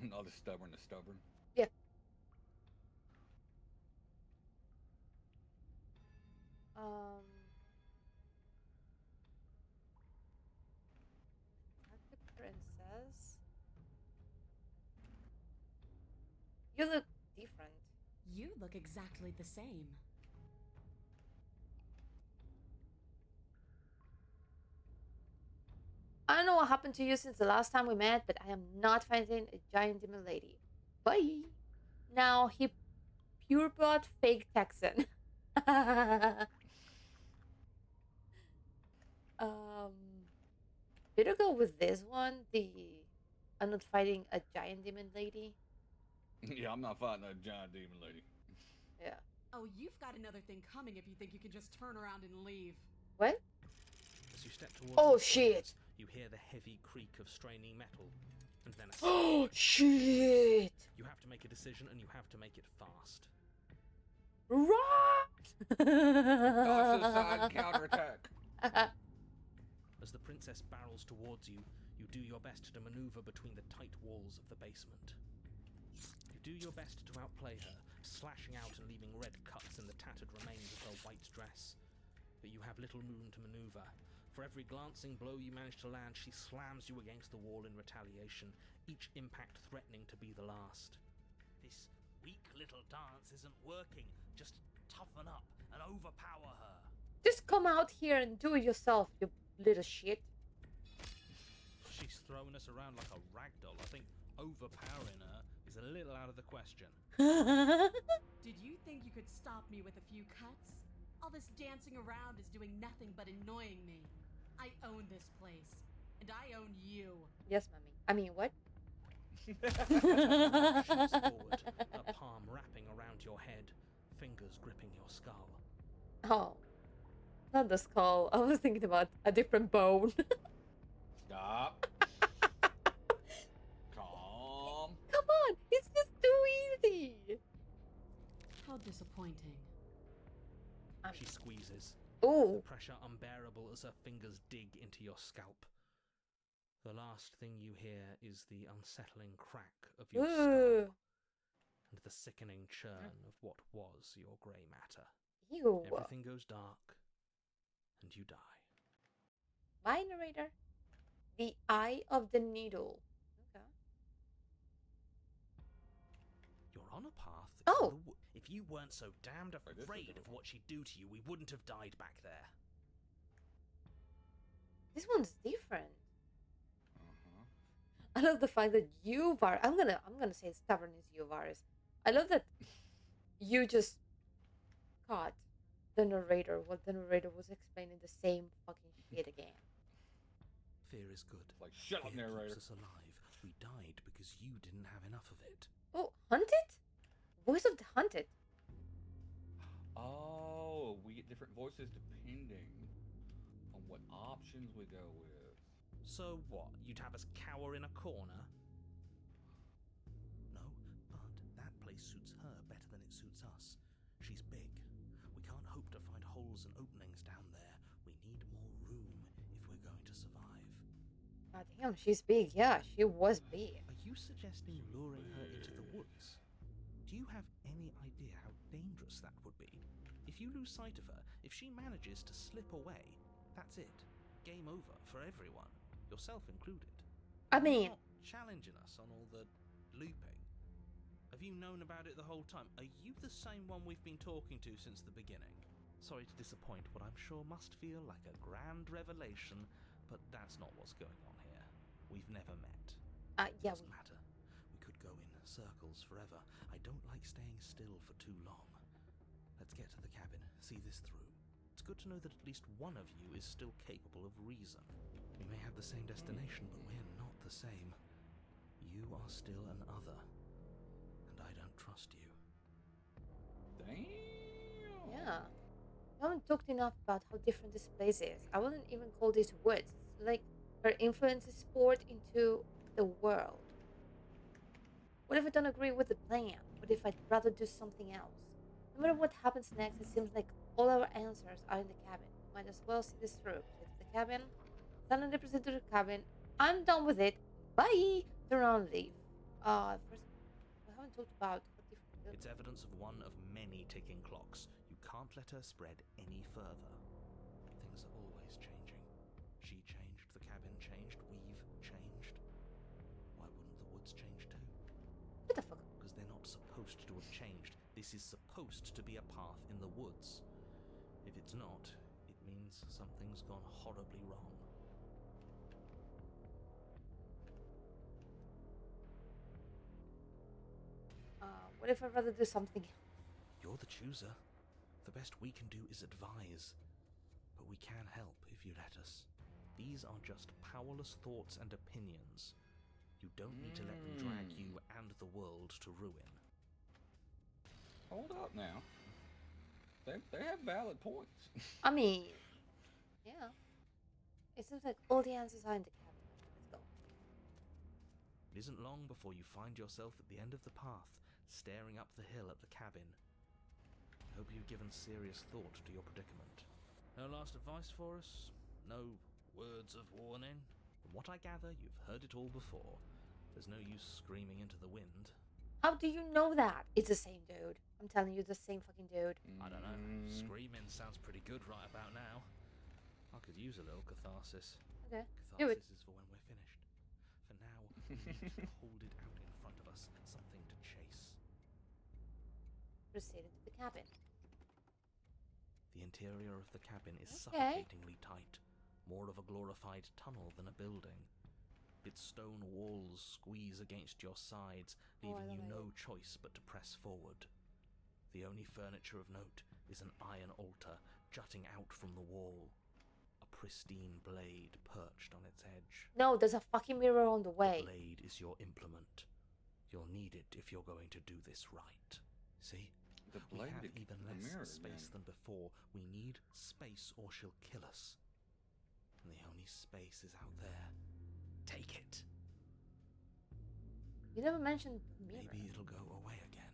Not as stubborn as stubborn. Yeah. Not the princess. You look different. You look exactly the same. I don't know what happened to you since the last time we met, but I am not fighting a giant demon lady. Bye. Now he pure blood fake Texan. um, better go with this one. I'm not fighting a giant demon lady. Yeah, I'm not fighting that giant demon lady. Yeah. Oh, you've got another thing coming if you think you can just turn around and leave. What? As you step towards Oh the shit! stairs, you hear the heavy creak of straining metal, and then a Oh shit! You have to make a decision, and you have to make it fast. Right! Dodge to the side, counterattack. As the princess barrels towards you, you do your best to maneuver between the tight walls of the basement. You do your best to outplay her, slashing out and leaving red cuts in the tattered remains of her white dress. But you have little room to maneuver. For every glancing blow you manage to land, she slams you against the wall in retaliation, each impact threatening to be the last. This weak little dance isn't working. Just toughen up and overpower her. Just come out here and do it yourself, you little shit. She's throwing us around like a ragdoll. I think overpowering her is a little out of the question. Did you think you could stop me with a few cuts? All this dancing around is doing nothing but annoying me. I own this place, and I own you. Yes, mommy. I mean, what? Shoots forward, her palm wrapping around your head, fingers gripping your skull. Oh, not the skull. I was thinking about a different bone. Stop. Calm. Come on, it's just too easy. How disappointing. She squeezes, Oh, the pressure unbearable as her fingers dig into your scalp. The last thing you hear is the unsettling crack of your skull and the sickening churn of what was your grey matter. ew. Everything goes dark, and you die. My narrator, the eye of the needle. Okay. You're on a path. Oh. If you weren't so damned this is afraid of difficult. what she'd do to you, we wouldn't have died back there. This one's different. Uh-huh. I love the fact that you, Var. I'm gonna say stubborn is you, Varys. I love that you just caught the narrator while the narrator was explaining the same fucking shit again. Fear is good. Like, shut up, Fear narrator. keeps us alive. We died because you didn't have enough of it. Oh, hunted? Voice of the hunted. Oh, we get different voices depending on what options we go with. So what? You'd have us cower in a corner? No, but that place suits her better than it suits us. She's big. We can't hope to find holes and openings down there. We need more room if we're going to survive. God damn, she's big. Yeah, she was big. Are you suggesting luring her into the woods? Do you have any idea how dangerous that would be? If you lose sight of her, if she manages to slip away, That's it. Game over for everyone, yourself included. I mean, You're not challenging us on all the looping. Have you known about it the whole time? Are you the same one we've been talking to since the beginning? Sorry to disappoint what I'm sure must feel like a grand revelation, but that's not what's going on here. We've never met. yeah, Doesn't matter. We could go in circles forever. I don't like staying still for too long. Let's get to the cabin, see this through. It's good to know that at least one of you is still capable of reason. We may have the same destination, but we're not the same. You are still an other, and I don't trust you. Damn. yeah. We haven't talked enough about how different this place is. I wouldn't even call this woods. It's like her influence is poured into the world. What if I don't agree with the plan? What if I'd rather do something else? No matter what happens next, it seems like all our answers are in the cabin. Might as well see this through. Get to the cabin. Suddenly present to the cabin. I'm done with it. Bye! Turn around and leave. First, we haven't talked about what different... It's evidence of one of many ticking clocks. You can't let her spread any further. Things are always changing. She changed, the cabin changed, we've changed. Why wouldn't the woods change too? What the fuck? Because they're not supposed to have changed. This is supposed to be a path in the woods. If it's not, it means something's gone horribly wrong. What if I'd rather do something else? You're the chooser. The best we can do is advise. But we can help if you let us. These are just powerless thoughts and opinions. You don't need to let them drag you and the world to ruin. Hold up now. They have valid points. I mean, yeah. It seems like all the answers are in the cabin. Let's go. It isn't long before you find yourself at the end of the path, staring up the hill at the cabin. I hope you've given serious thought to your predicament. No last advice for us? No words of warning? From what I gather, you've heard it all before. There's no use screaming into the wind. How do you know that? It's the same dude. I'm telling you, the same fucking dude. I don't know. Screaming sounds pretty good right about now. I could use a little catharsis. Okay, do it. Catharsis is for when we're finished. For now, we need to hold it out in front of us. Something to chase. Proceed into the cabin. The interior of the cabin is Okay. suffocatingly tight. More of a glorified tunnel than a building. Its stone walls squeeze against your sides, leaving you no choice but to press forward. The only furniture of note is an iron altar jutting out from the wall. A pristine blade perched on its edge. No, there's a fucking mirror on the way. The blade is your implement. You'll need it if you're going to do this right. See? The We blade have to keep even the less mirror, space man. than before. We need space or she'll kill us. And the only space is out there. Take it. You never mentioned mirror. Maybe it'll go away again.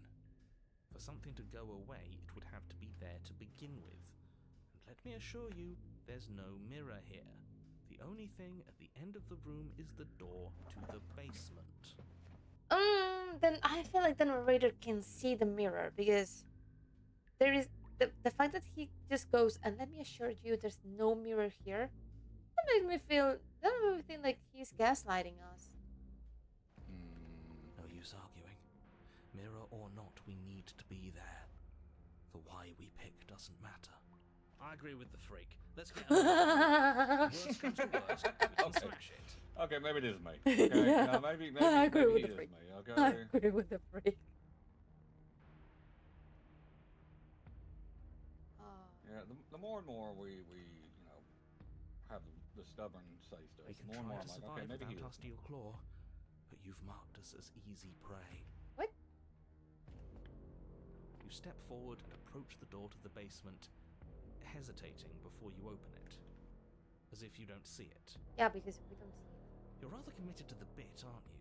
For something to go away, it would have to be there to begin with. And let me assure you, there's no mirror here. The only thing at the end of the room is the door to the basement. Then I feel like the narrator can see the mirror because there is the fact that he just goes and let me assure you there's no mirror here. That makes me think like he's gaslighting us. No use arguing. Mirror or not, we need to be there. The why we pick doesn't matter. I agree with the freak. Let's get on. Worst comes to worst, we can Okay. smash it. Okay, maybe it is me. Okay, Yeah. no, maybe I agree with he the is freak. me. I Okay. agree with the freak. Yeah, the more and more we have the stubborn say stuff, We the can more and more try to I'm like, survive okay, maybe he without our is. steel claw, but you've marked us as easy prey. What? You step forward and approach the door to the basement, hesitating before you open it, as if you don't see it. Yeah, because we don't see it. You're rather committed to the bit, aren't you?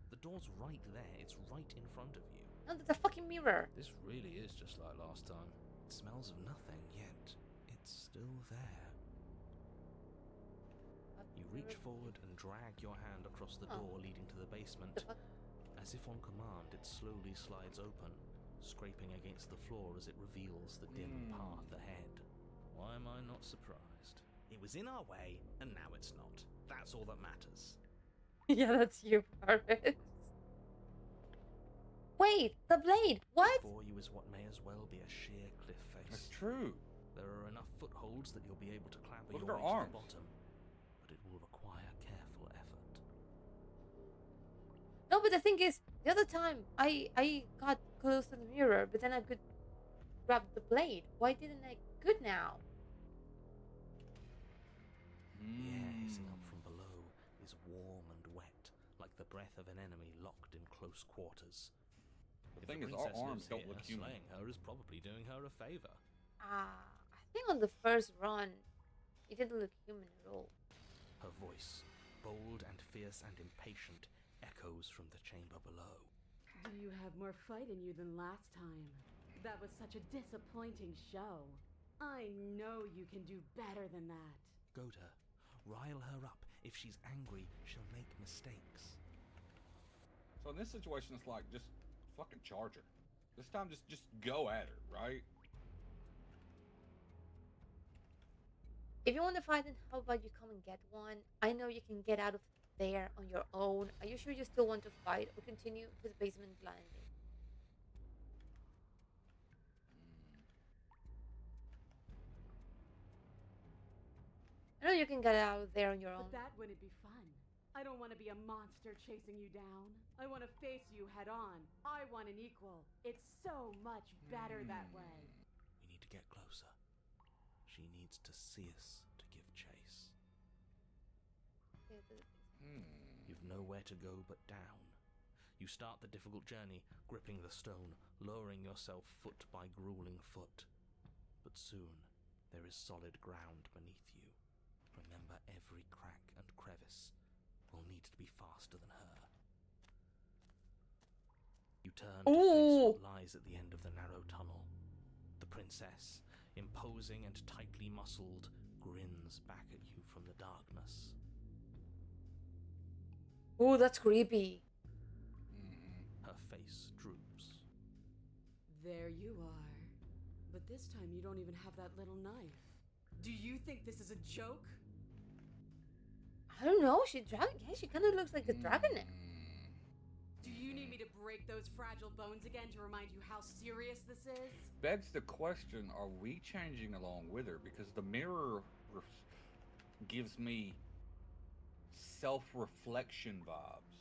The door's right there, it's right in front of you. No, that's a fucking mirror. This really is just like last time. It smells of nothing, yet it's still there. You reach forward and drag your hand across the door leading to the basement. The fuck? As if on command, it slowly slides open, scraping against the floor as it reveals the dim path ahead. Why am I not surprised? It was in our way, and now it's not. That's all that matters. Yeah, that's you, Barret. Wait, the blade! What? Before you is what may as well be a sheer cliff That's face. true. There are enough footholds that you'll be able to clamber Look at your her way to arms. the bottom, but it will require careful effort. No, but the thing is, the other time I got close to the mirror, but then I could grab the blade. Why didn't I good now? The air hissing up from below is warm and wet, like the breath of an enemy locked in close quarters. The If thing the is, our princess arms lives don't here, look human. slaying her is probably doing her a favor. I think on the first run, it didn't look human at all. Her voice, bold and fierce and impatient, echoes from the chamber below. Do you have more fight in you than last time? That was such a disappointing show. I know you can do better than that. Goad her. Rile her up. If she's angry, she'll make mistakes. So in this situation, it's like just fucking charge her. This time, just go at her, right? If you want to fight, then how about you come and get one? I know you can get out of there on your own. Are you sure you still want to fight or continue to the basement blindly? I know you can get out of there on your own. But that wouldn't be fun. I don't want to be a monster chasing you down. I want to face you head on. I want an equal. It's so much better that way. We need to get closer. She needs to see us to give chase. You've nowhere to go but down. You start the difficult journey, gripping the stone, lowering yourself foot by grueling foot. But soon, there is solid ground beneath you. Remember, every crack and crevice will need to be faster than her. You turn to face what lies at the end of the narrow tunnel. The princess, imposing and tightly muscled, grins back at you from the darkness. Oh, that's creepy. Her face droops. There you are. But this time you don't even have that little knife. Do you think this is a joke? I don't know. She kind of looks like a dragonette. Do you need me to break those fragile bones again to remind you how serious this is? Begs the question: are we changing along with her? Because the mirror gives me self-reflection vibes.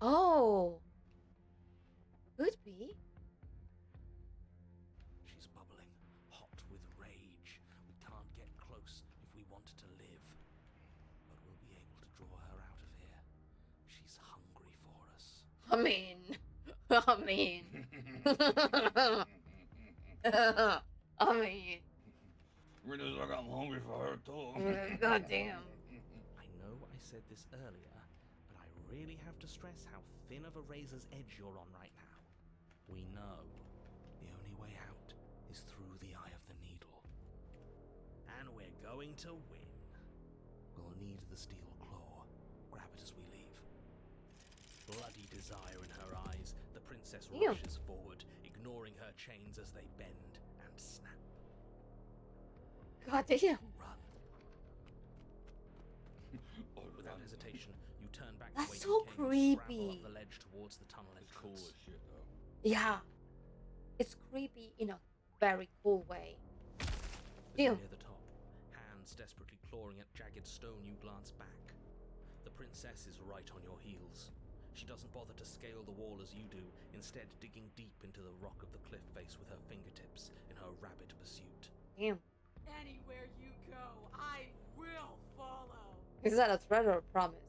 Oh, could be. She's bubbling, hot with rage. We can't get close if we want to live. But we'll be able to draw her out of here. She's hungry for us. I mean, I mean, Really, like I'm hungry for her too. goddamn. I know I said this earlier, but I really have to stress how thin of a razor's edge you're on right now. We know the only way out is through the eye of the needle. And we're going to win. We'll need the steel claw. Grab it as we leave. Bloody desire in her eyes, the princess Damn. rushes forward, ignoring her chains as they bend and snap. Goddamn. Run. Without hesitation, you turn back That's the way so you came and scramble creepy. up the ledge towards the tunnel It's cool entrance. as shit though. Yeah, it's creepy in a very cool way. As you Damn. near the top, hands desperately clawing at jagged stone, you glance back. The princess is right on your heels. She doesn't bother to scale the wall as you do, instead digging deep into the rock of the cliff face with her fingertips in her rabid pursuit. Damn. Anywhere you go, I will follow. Is that a threat or a promise?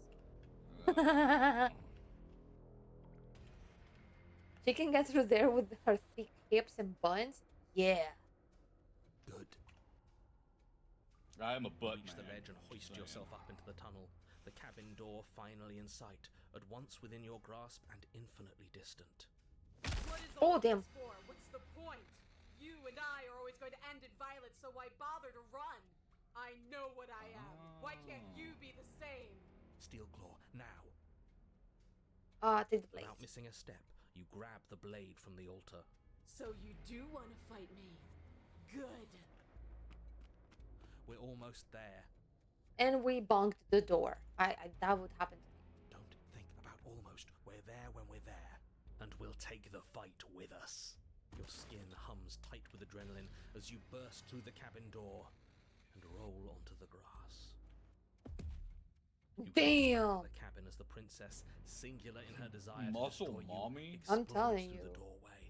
She can get through there with her thick hips and buns? Yeah. Good. I am a butt Reach the man. ledge and hoist Saying. yourself up into the tunnel. The cabin door finally in sight, at once within your grasp and infinitely distant. What is Oh, all damn. this for? What's the point? You and I are always going to end in violence, so why bother to run? I know what I am. Why can't you be the same? Steelclaw, now. Take the blade. Without missing a step, you grab the blade from the altar. So you do want to fight me? Good. We're almost there. And we bonked the door. I that would happen to me. Don't think about almost. We're there when we're there. And we'll take the fight with us. Your skin hums tight with adrenaline as you burst through the cabin door and roll onto the grass. You Damn. the cabin as the princess, singular in her desire Muscle to destroy mommy? you, I'm explodes telling through you. the doorway.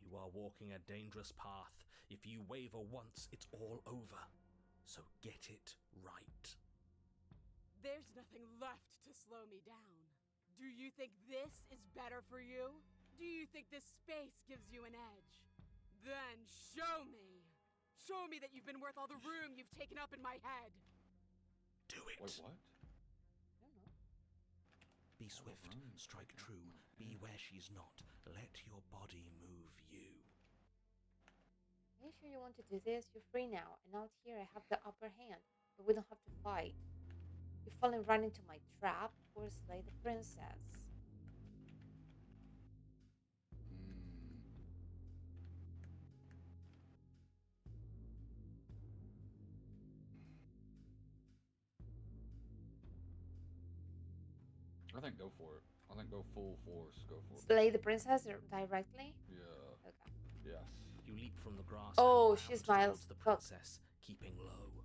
You are walking a dangerous path. If you waver once, it's all over. So get it right. There's nothing left to slow me down. Do you think this is better for you? Do you think this space gives you an edge? Then show me! Show me that you've been worth all the room you've taken up in my head! Do it. Wait, what? I don't know. Be swift, strike true, be where she's not. Let your body move you. Are you sure you want to do this? You're free now, and out here I have the upper hand, but we don't have to fight. You've fallen right into my trap, or slay the princess. I think go for it. I think go full force. Go for it. Slay the princess directly? Yeah. Okay. Yes. You leap from the grass Oh, and she round smiles. towards the Fuck. princess, keeping low.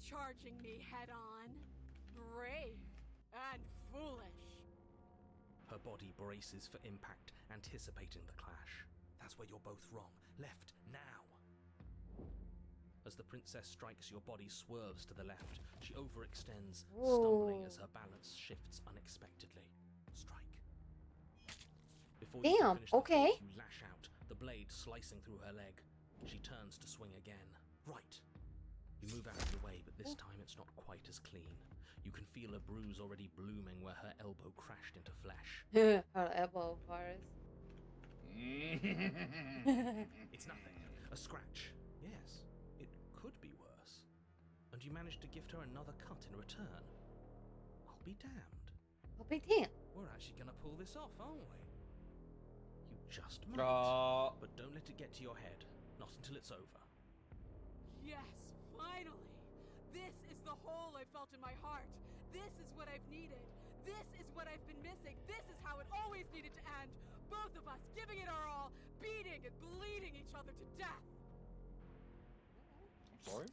Charging me head on? Brave and foolish. Her body braces for impact, anticipating the clash. That's where you're both wrong. Left, now! As the princess strikes, your body swerves to the left. She overextends, stumbling as her balance shifts unexpectedly. Strike. Before you can Damn, finish the okay. flick, you lash out, the blade slicing through her leg. She turns to swing again. Right. You move out of the way, but this time it's not quite as clean. You can feel a bruise already blooming where her elbow crashed into flesh. Her elbow virus. It's nothing. A scratch. Yes, it could be worse. And you managed to gift her another cut in return. I'll be damned. I'll be damned. We're actually gonna pull this off, aren't we? You just might. But don't let it get to your head. Not until it's over. Yes, finally! This is the hole I felt in my heart. This is what I've needed. This is what I've been missing. This is how it always needed to end. Both of us giving it our all, beating and bleeding each other to death. I'm sorry.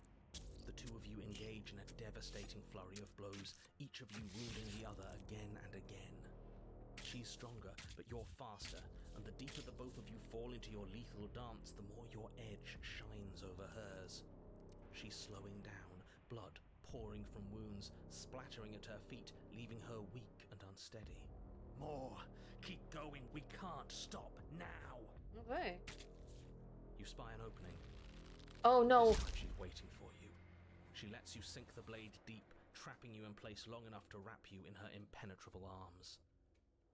The two of you engage in a devastating flurry of blows, each of you wounding the other again and again. She's stronger, but you're faster, and the deeper the both of you fall into your lethal dance, the more your edge shines over hers. She's slowing down, blood pouring from wounds, splattering at her feet, leaving her weak and unsteady. More! Keep going! We can't stop now! Okay. You spy an opening. Oh no. This time she's waiting for you. She lets you sink the blade deep, trapping you in place long enough to wrap you in her impenetrable arms.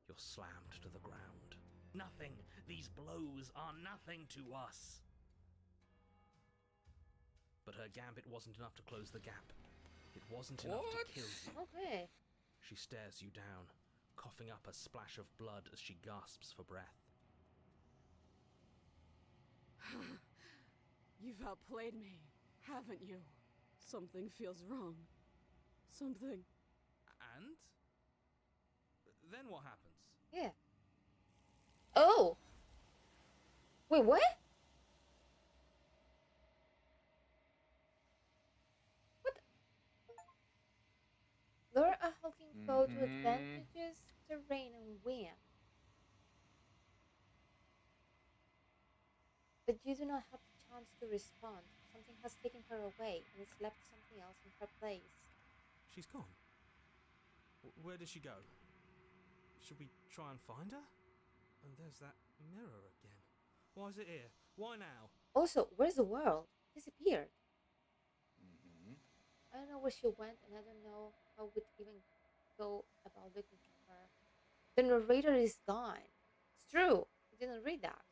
You're slammed to the ground. Nothing! These blows are nothing to us! But her gambit wasn't enough to close the gap. It wasn't enough to kill you. Okay. She stares you down, coughing up a splash of blood as she gasps for breath. You've outplayed me, haven't you? Something feels wrong. Something. And? Then what happens? Yeah. Oh. Wait, what? What? Lure a hulking foe to advantageous terrain and win. But you do not have the chance to respond. Something has taken her away, and it's left something else in her place. She's gone. Where did she go? Should we try and find her? And there's that mirror again. Why is it here? Why now? Also, where's the world? Disappeared. Mm-hmm. I don't know where she went, and I don't know how we'd even go about looking for her. The narrator is gone. It's true. We didn't read that.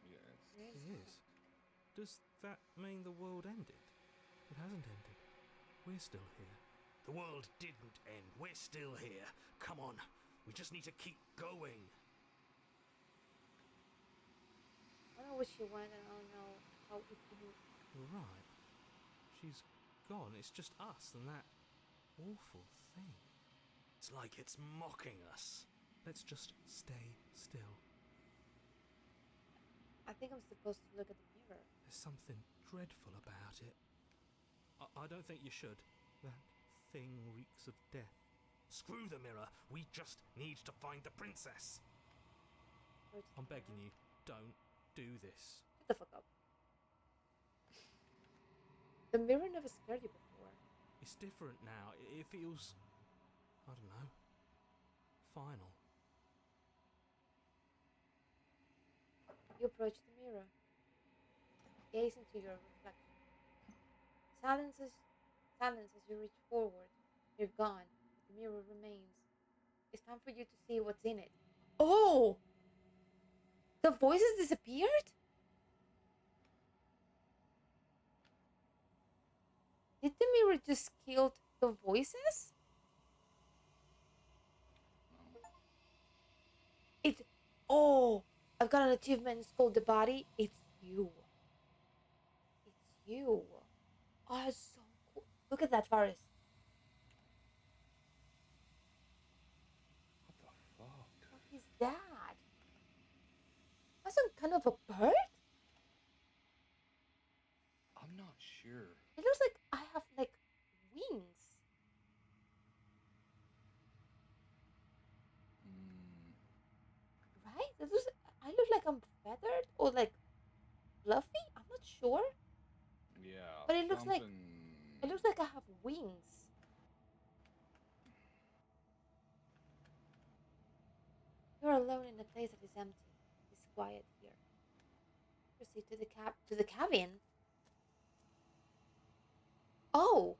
Yes. It is. Does that mean the world ended? It hasn't ended. We're still here. The world didn't end. We're still here. Come on. We just need to keep going. I don't know where she went, and I don't know how we can. You're right. She's gone. It's just us and that awful thing. It's like it's mocking us. Let's just stay still. I think I'm supposed to look at the mirror. There's something dreadful about it. I don't think you should. That thing reeks of death. Screw the mirror. We just need to find the princess. Approach the I'm begging mirror. you, don't do this. Shut the fuck up. The mirror never scared you before. It's different now. It feels, I don't know, final. You approach the mirror. Gaze into your reflection. Silence as you reach forward. You're gone. The mirror remains. It's time for you to see what's in it. Oh! The voices disappeared? Did the mirror just kill the voices? It. Oh! I've got an achievement. It's called The Body. It's you. It's you. Oh, it's so cool. Look at that, Faris. What the fuck? What is that? That's some kind of a bird? I'm not sure. It looks like I have like wings. Hmm. Right? I look like I'm feathered or like fluffy. I'm not sure. Yeah. But it looks like- something- It looks like I have wings. You're alone in a place that is empty. It's quiet here. Proceed to the cabin. Oh,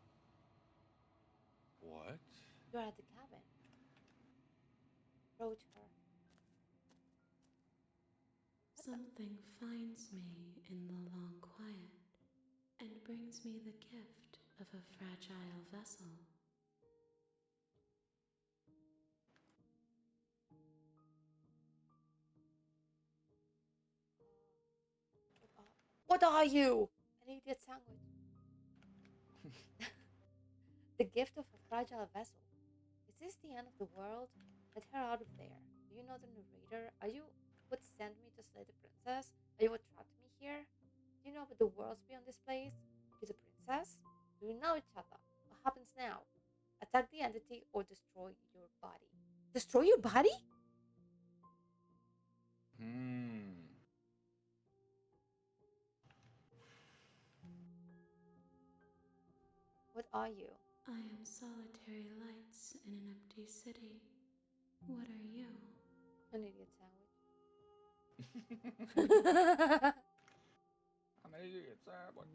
What? you're at the cabin. Approach her. Something finds me in the long quiet and brings me the gift of a fragile vessel. What are you? An idiot sandwich. The gift of a fragile vessel. Is this the end of the world? Let her out of there. Do you know the narrator? Are you what sent me to slay the princess? Are you what trapped me here? Do you know about the worlds beyond this place? Are you the princess? Do we know each other? What happens now? Attack the entity or destroy your body. Destroy your body? Hmm. What are you? I am solitary lights in an empty city. What are you? An idiot sandwich. I'm an idiot sandwich.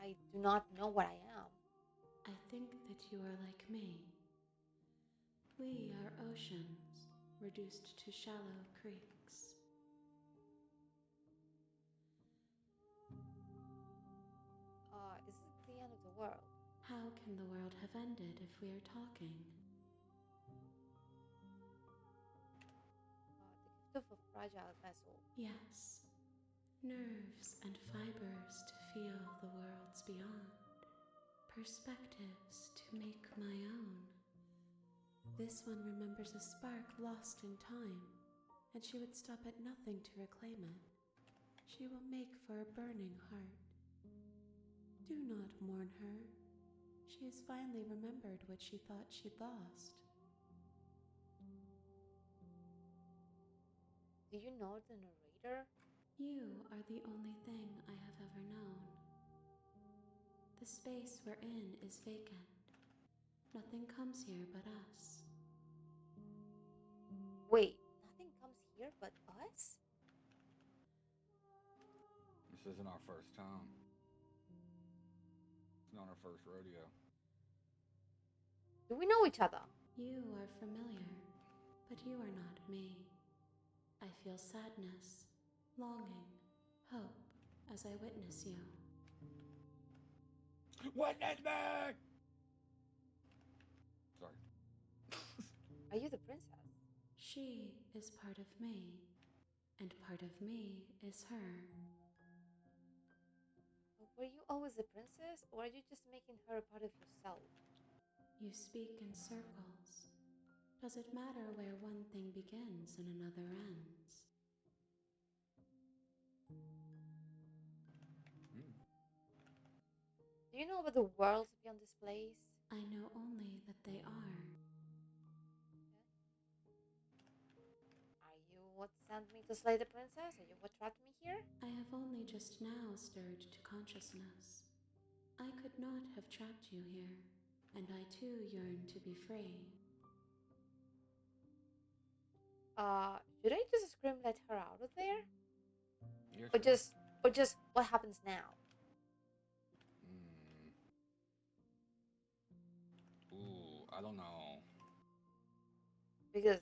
I do not know what I am. I think that you are like me. We are oceans, reduced to shallow creeks. Is it the end of the world? How can the world have ended if we are talking? The gift of a fragile vessel. Yes. Nerves and fibers to feel the worlds beyond. Perspectives to make my own. This one remembers a spark lost in time, and she would stop at nothing to reclaim it. She will make for a burning heart. Do not mourn her. She has finally remembered what she thought she'd lost. Do you know the narrator? You are the only thing I have ever known. The space we're in is vacant. Nothing comes here but us. Wait, nothing comes here but us? This isn't our first time. It's not our first rodeo. Do we know each other? You are familiar, but you are not me. I feel sadness, longing, hope as I witness you. Witness me! Sorry. Are you the princess? She is part of me, and part of me is her. Were you always a princess, or are you just making her a part of yourself? You speak in circles. Does it matter where one thing begins and another ends? Hmm. Do you know about the worlds beyond this place? I know only that they are. Are you what sent me to slay the princess? Are you what trapped me here? I have only just now stirred to consciousness. I could not have trapped you here, and I too yearn to be free. Should I just scream let her out of there? Yeah, Or sure. just what happens now? Hmm. Ooh, I don't know. Because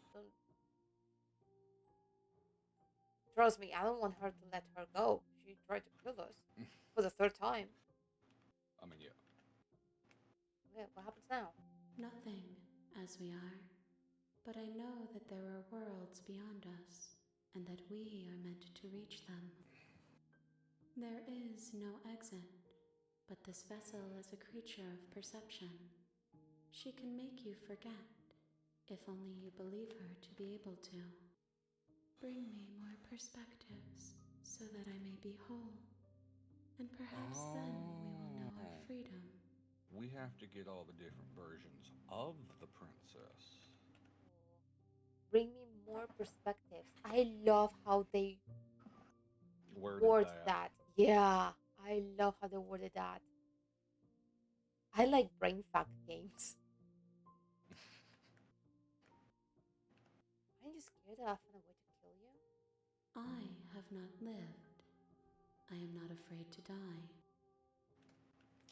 trust me, I don't want her to let her go. She tried to kill us for the third time. I mean, yeah. Okay, what happens now? Nothing, as we are. But I know that there are worlds beyond us, and that we are meant to reach them. There is no exit, but this vessel is a creature of perception. She can make you forget, if only you believe her to be able to. Bring me more perspectives, so that I may be whole. And perhaps then we will know our Oh. freedom. We have to get all the different versions of the princess. Bring me more perspectives. I love how they Worded word that. that. Yeah, I love how they worded that. I like brain fuck games. Aren't you scared that I'll find a way to kill you? I have not lived. I am not afraid to die.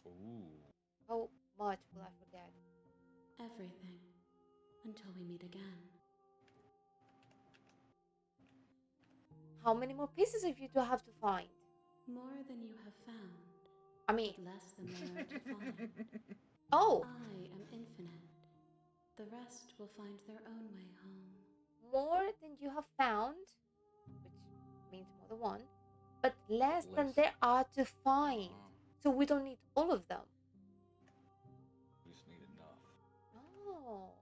Ooh. How much will I forget? Everything. Until we meet again. How many more pieces of you do I have to find? More than you have found, I mean, but less than there are to find. oh, I am infinite. The rest will find their own way home. more than you have found, which means more than one, but less than Less. there are to find. Uh-huh. So we don't need all of them. We just need enough. Oh.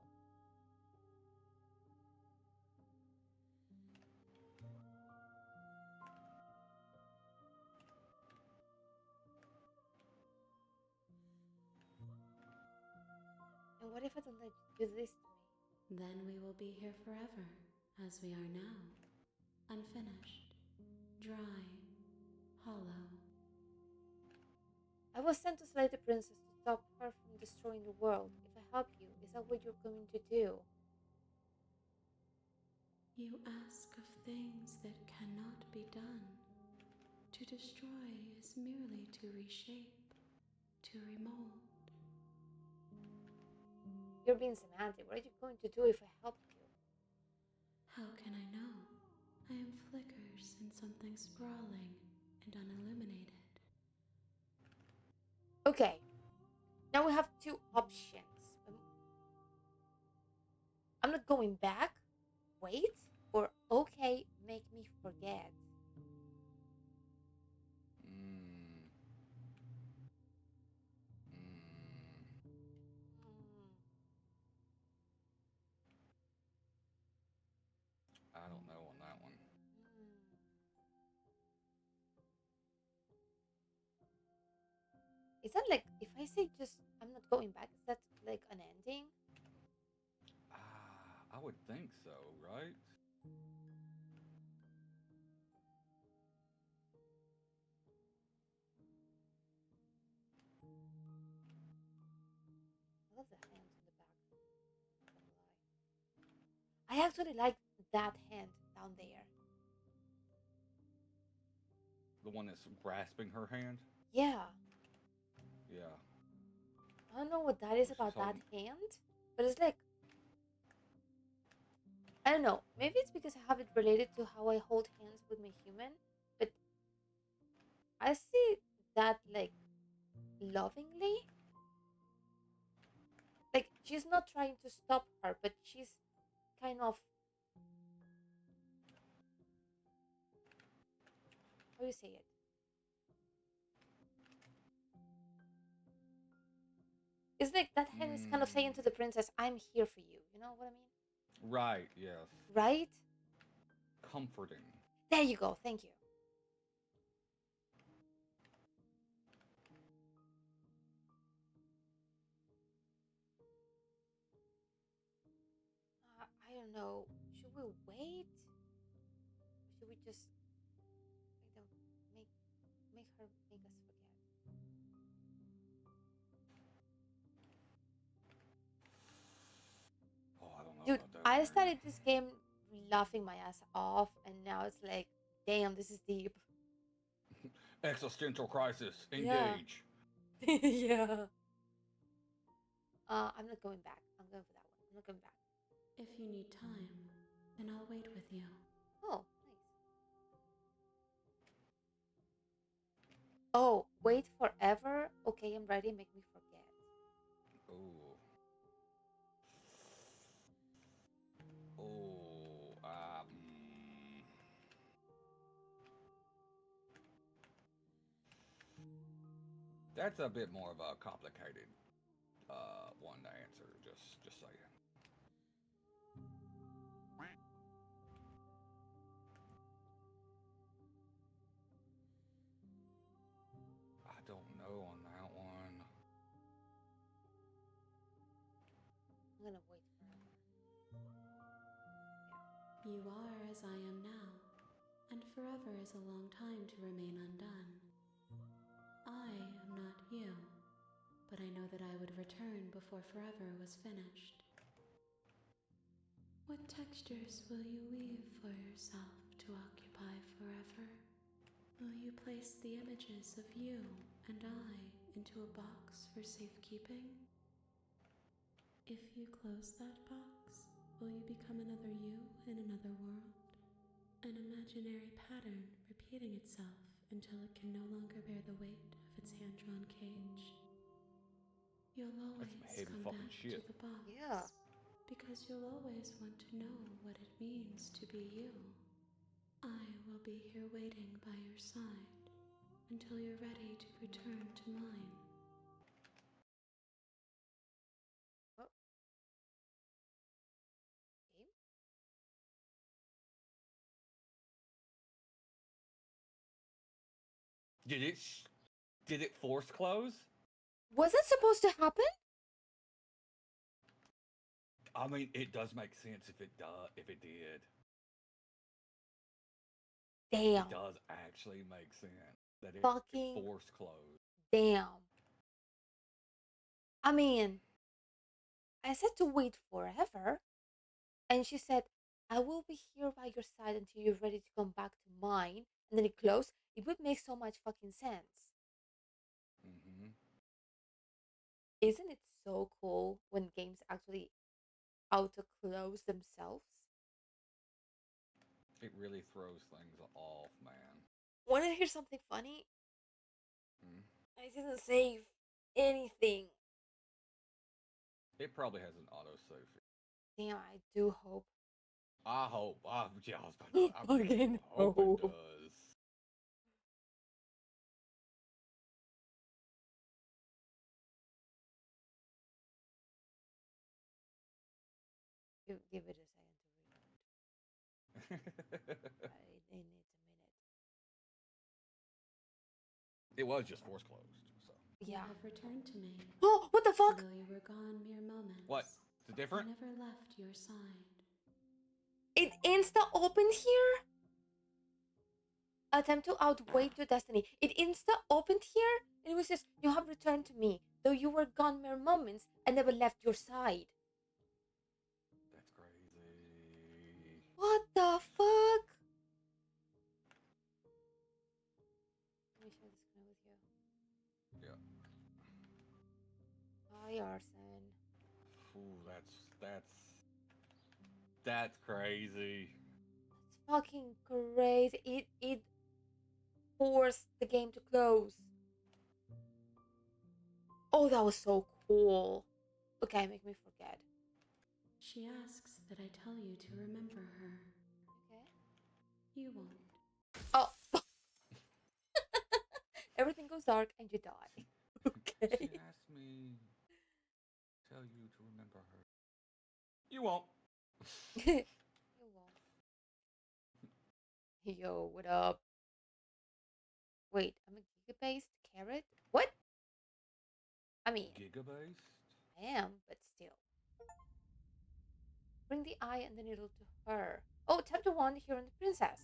And what if I don't let you do this to me? Then we will be here forever, as we are now. Unfinished, dry, hollow. I was sent to slay the princess to stop her from destroying the world. If I help you, is that what you're going to do? You ask of things that cannot be done. To destroy is merely to reshape, to remold. You're being semantic. What are you going to do if I help you? How can I know? I am flickers in something sprawling and unilluminated. Okay, now we have two options. I'm not going back. Wait. Or okay, make me forget. Mm. Mm. Hmm. I don't know on that one. Hmm. Is that like if I say just I'm not going back? Is that like an ending? I would think so, right? I love the hands on the back. Not gonna lie. I actually like that hand down there. The one that's grasping her hand? Yeah. Yeah. I don't know what that is Well, she's about that holding. hand, but it's like I don't know. Maybe it's because I have it related to how I hold hands with my human, but I see that like lovingly. Like she's not trying to stop her, but she's kind of how do you say it? It's like that hen is kind of saying to the princess, "I'm here for you." You know what I mean? Right, yes. Right? Comforting. There you go. Thank you. I don't know. Should we wait? Or should we just make them make make her make us forget? Oh, I don't know Dude, about that I one. started this game laughing my ass off, and now it's like, damn, this is deep. Existential crisis. Yeah. Engage. Yeah. I'm not going back. I'm going for that one. I'm not going back. If you need time, then I'll wait with you. Oh, nice. Oh, wait forever? Okay, I'm ready. Make me forget. Oh. Oh. That's a bit more of a complicated one to answer. Just saying. I don't know on that one. I'm gonna wait forever. You are as I am now, and forever is a long time to remain undone. I am not you, but I know that I would return before forever was finished. What textures will you weave for yourself to occupy forever? Will you place the images of you and I into a box for safekeeping? If you close that box, will you become another you in another world? An imaginary pattern repeating itself until it can no longer bear the weight of its hand-drawn cage. You'll That's some always heavy come fucking back to shit. the box. Yeah. Because you'll always want to know what it means to be you. I will be here waiting by your side until you're ready to return to mine. Oh, game? Did it? Did it force close? Was it supposed to happen? I mean, it does make sense if it does. If it did, Damn. it does actually make sense that it Fucking force closed. damn. I mean, I said to wait forever, and she said, I will be here by your side until you're ready to come back to mine. And then it closed. It would make so much fucking sense. Mm-hmm. Isn't it so cool when games actually auto close themselves? It really throws things off, man. Want to hear something funny? Mm. I didn't save anything. It probably has an autosave. Damn, I do hope. I hope. Yeah, I was about to, I Fucking hope it hope. does. Give it a second to reload. It needs a minute. It was just force closed. So You Yeah. have returned to me, Oh, what the fuck? though you were gone mere moments. what? Is it I different? never left your side. It insta opened here? Attempt to outweigh your destiny. It insta opened here? And it was just, you have returned to me. Though you were gone mere moments, I never left your side. That's crazy. What the fuck? Let me share the screen with you. Yeah. Hi, Arson. Ooh, that's crazy. That's fucking crazy. It forced the game to close. Oh, that was so cool. Okay, make me forget. She asks that I tell you to remember her. Okay. You won't. Oh. Everything goes dark and you die. She Okay. asked me tell you to remember her. You won't. You won't. Yo, what up? Wait, I'm a giga-based carrot? What? I mean, Gigabased? I am, but still. Bring the eye and the needle to her. Oh, tap the wand here on the princess.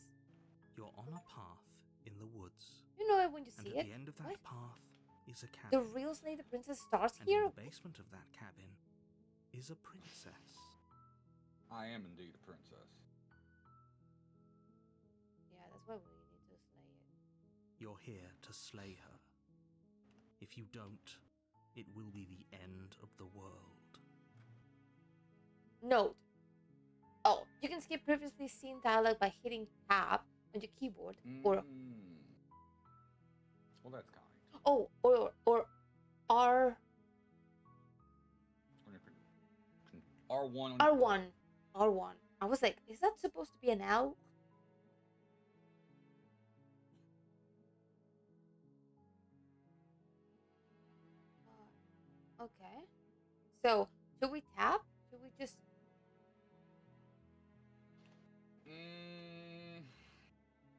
You're on a path in the woods, You know it when you and see at it. the end of that What? path is a The cabin. real Slay the Princess starts And in here? the basement of that cabin is a princess. I am indeed a princess. Yeah, that's why we need to slay it. You're here to slay her. If you don't, it will be the end of the world. Note. Oh, you can skip previously seen dialogue by hitting tab on your keyboard, or Well, that's kind. oh, or R R1 on R1 R1. I was like, is that supposed to be an L? Okay. So should we tap? Should we just?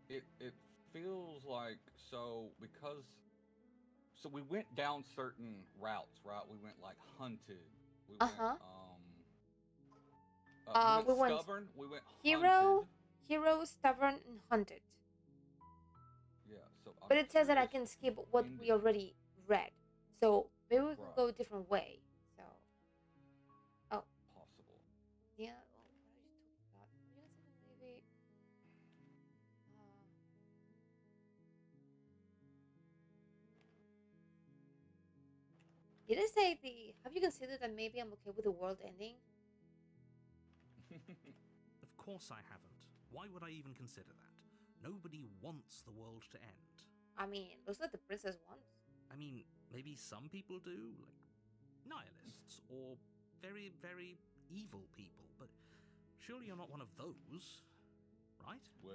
It feels like so we went down certain routes, right? We went like hunted. We went Uh-huh. we We went went stubborn. We went hero, hunted. stubborn, and hunted. Yeah. So But I'm it says that I curious. can skip what we already read. So maybe we can Right. go a different way. So, oh, Possible. yeah. Oh, what are you talking about? You guys even maybe. Did I say the? Have you considered that maybe I'm okay with the world ending? Of course I haven't. Why would I even consider that? Nobody wants the world to end. I mean, looks like the princess wants. I mean, maybe some people do, like nihilists or very, very evil people, but surely you're not one of those, right? Well.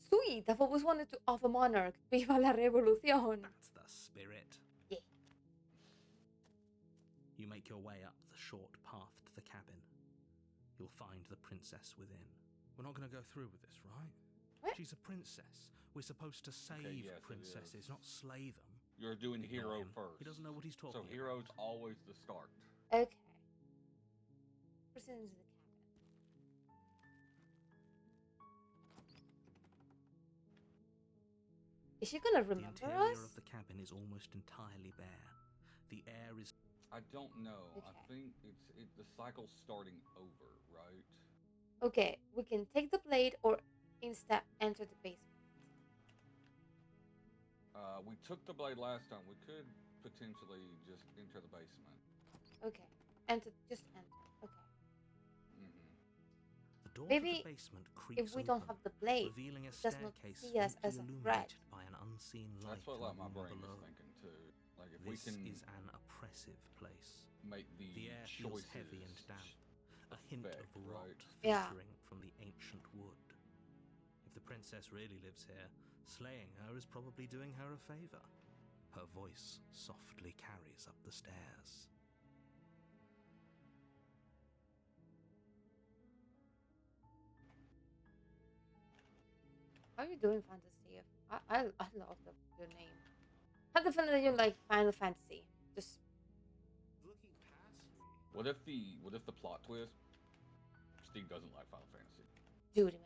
Sweet, I've always wanted to off a monarch. Viva la revolución. That's the spirit. Yeah. You make your way up the short path to the cabin. You'll find the princess within. We're not going to go through with this, right? What? She's a princess. We're supposed to save yes, it princesses, is. not slay them. You're doing Ignore hero him. first. He doesn't know what he's talking So hero's about. always the start. Okay. Proceed into the cabin. Is she gonna The remember interior us? of the cabin is almost entirely bare. The air is I don't know. I Okay. think the cycle's starting over, right? Okay, we can take the blade or instead enter the basement. We took the blade last time. We could potentially just enter the basement. Okay, enter. Just enter. Okay. the door Maybe to the basement creaks If we don't open, have the blade, revealing a it does not staircase see us faintly as a threat. illuminated by an unseen light That's what in like the my room brain below. is thinking too. Like if we This can is an oppressive place. make the The air feels choices heavy and damp, a hint effect, of rot right? Yeah. filtering from the ancient wood. If the princess really lives here, slaying her is probably doing her a favor. Her voice softly carries up the stairs. How are you doing, Fantasy? I love your name. I have the feeling that you like Final Fantasy. Just What if the plot twist? Steve doesn't like Final Fantasy. dude, imagine.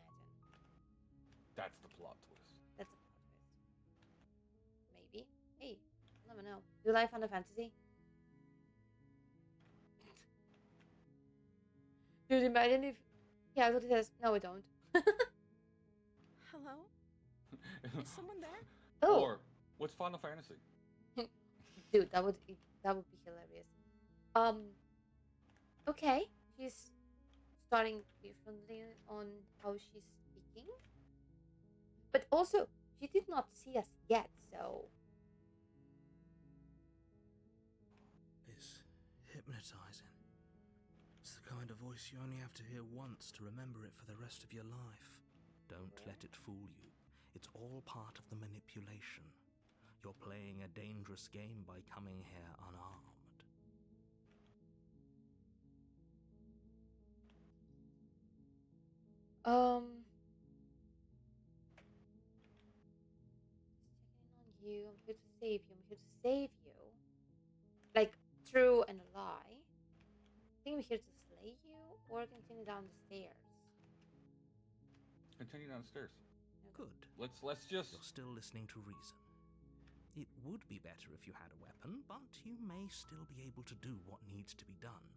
That's the plot twist. That's a plot twist. Maybe. Hey, you never know. Do you like Final Fantasy? Dude, imagine if he actually says, "No, I don't." Hello? Is someone there? Oh, Or what's Final Fantasy? dude, that would be hilarious. Okay, she's starting differently on how she's speaking, but also she did not see us yet, so It's hypnotizing. It's the kind of voice you only have to hear once to remember it for the rest of your life. Don't let it fool you. It's all part of the manipulation. You're playing a dangerous game by coming here unarmed. Um, just checking in on you. I'm here to save you. I'm here to save you. Like true and a lie. I think I'm here to slay you or continue down the stairs. Continue downstairs. Good. Let's just. You're still listening to reason. It would be better if you had a weapon, but you may still be able to do what needs to be done.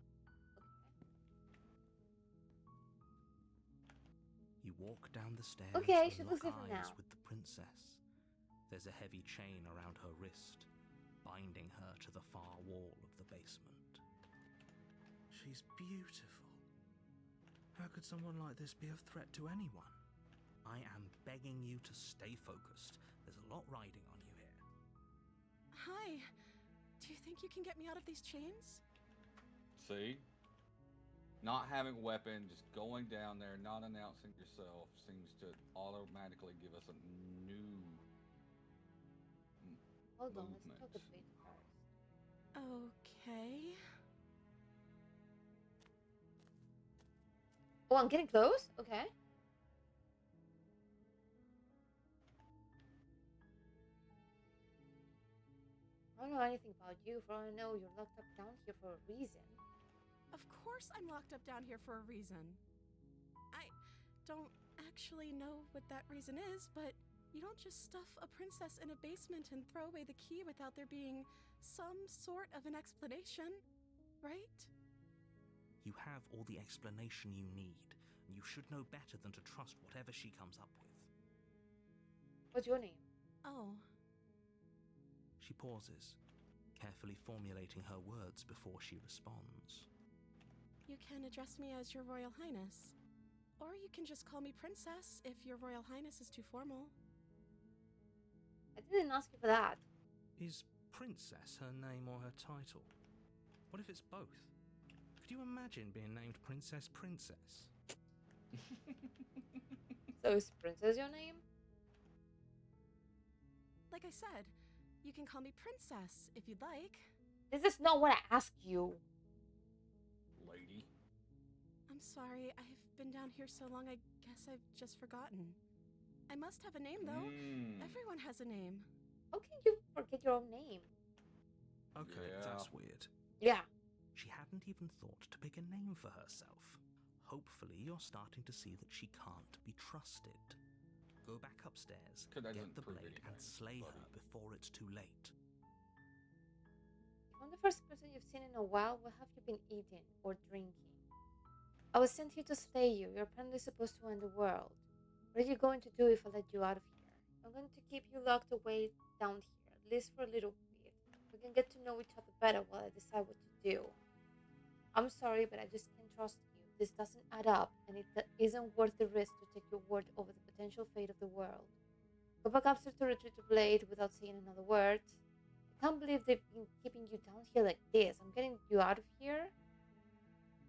You walk down the stairs Okay, and she lock looks different eyes now. with the princess. There's a heavy chain around her wrist, binding her to the far wall of the basement. She's beautiful. How could someone like this be of threat to anyone? I am begging you to stay focused. There's a lot riding on you here. Hi. Do you think you can get me out of these chains? See? Not having a weapon, just going down there, not announcing yourself, seems to automatically give us a new Hold on, let's movement. talk a bit first. Okay. Oh, I'm getting close? Okay. I don't know anything about you. For all I know, you're locked up down here for a reason. Of course I'm locked up down here for a reason. I don't actually know what that reason is, but you don't just stuff a princess in a basement and throw away the key without there being some sort of an explanation, right? You have all the explanation you need, and you should know better than to trust whatever she comes up with. What's your name? Oh, She pauses, carefully formulating her words before she responds. you can address me as Your Royal Highness. Or you can just call me Princess if Your Royal Highness is too formal. I didn't ask you for that. Is Princess her name or her title? What if it's both? Could you imagine being named Princess Princess? So is Princess your name? Like I said, you can call me Princess if you'd like. This is not what I asked you. Lady. I'm sorry, I've been down here so long I guess I've just forgotten. I must have a name though. Everyone has a name. How can you forget your own name? Okay, Yeah. that's weird. Yeah. She hadn't even thought to pick a name for herself. Hopefully, you're starting to see that she can't be trusted. Go back upstairs, That get doesn't the prove blade, and anything, slay her buddy. before it's too late. If I'm the first person you've seen in a while, what have you been eating or drinking? I was sent here to slay you. You're apparently supposed to end the world. What are you going to do if I let you out of here? I'm going to keep you locked away down here, at least for a little bit. We can get to know each other better while I decide what to do. I'm sorry, but I just can't trust you. This doesn't add up, and it isn't worth the risk to take your word over the potential fate of the world. Go back upstairs to retrieve the blade without saying another word. I can't believe they've been keeping you down here like this. I'm getting you out of here.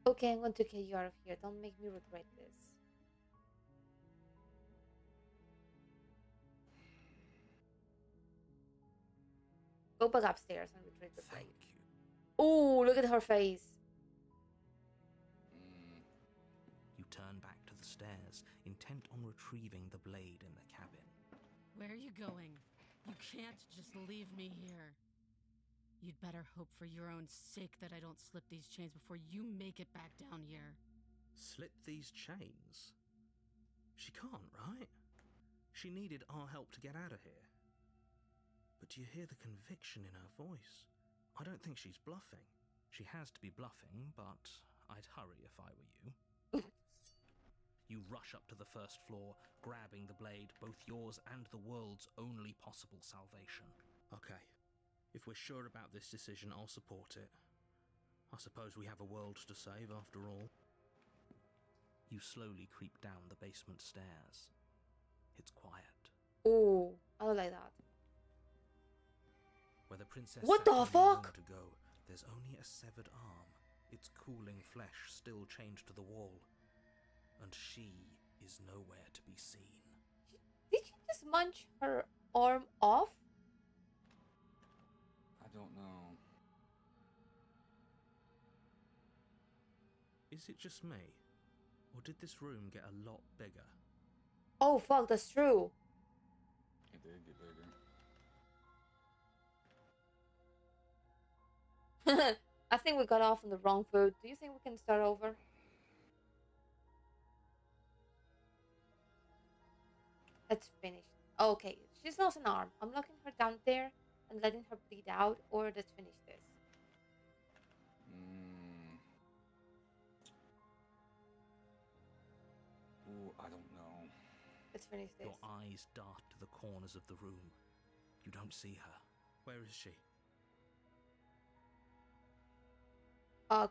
Okay, I'm going to get you out of here. Don't make me regret this. Go back upstairs and retrieve the Thank blade. you. Ooh, look at her face. You turn back to the stairs, intent on retrieving the blade in the cabin. Where are you going? You can't just leave me here. You'd better hope for your own sake that I don't slip these chains before you make it back down here. Slip these chains? She can't, right? She needed our help to get out of here. But do you hear the conviction in her voice? I don't think she's bluffing. She has to be bluffing, but I'd hurry if I were you. You rush up to the first floor, grabbing the blade, both yours and the world's only possible salvation. Okay, if we're sure about this decision, I'll support it. I suppose we have a world to save after all. You slowly creep down the basement stairs. It's quiet. Ooh, I don't like that. Where the princess What sat the only a fuck? moment ago, there's only a severed arm. its cooling flesh still chained to the wall, and she is nowhere to be seen. Did she just munch her arm off? I don't know. Is it just me, or did this room get a lot bigger? Oh fuck, that's true. It did get bigger. I think we got off on the wrong foot. Do you think we can start over? Let's finish. Okay, she's lost an arm. I'm locking her down there and letting her bleed out, or let's finish this. Ooh, I don't know. Let's finish this. Your eyes dart to the corners of the room. You don't see her. Where is she?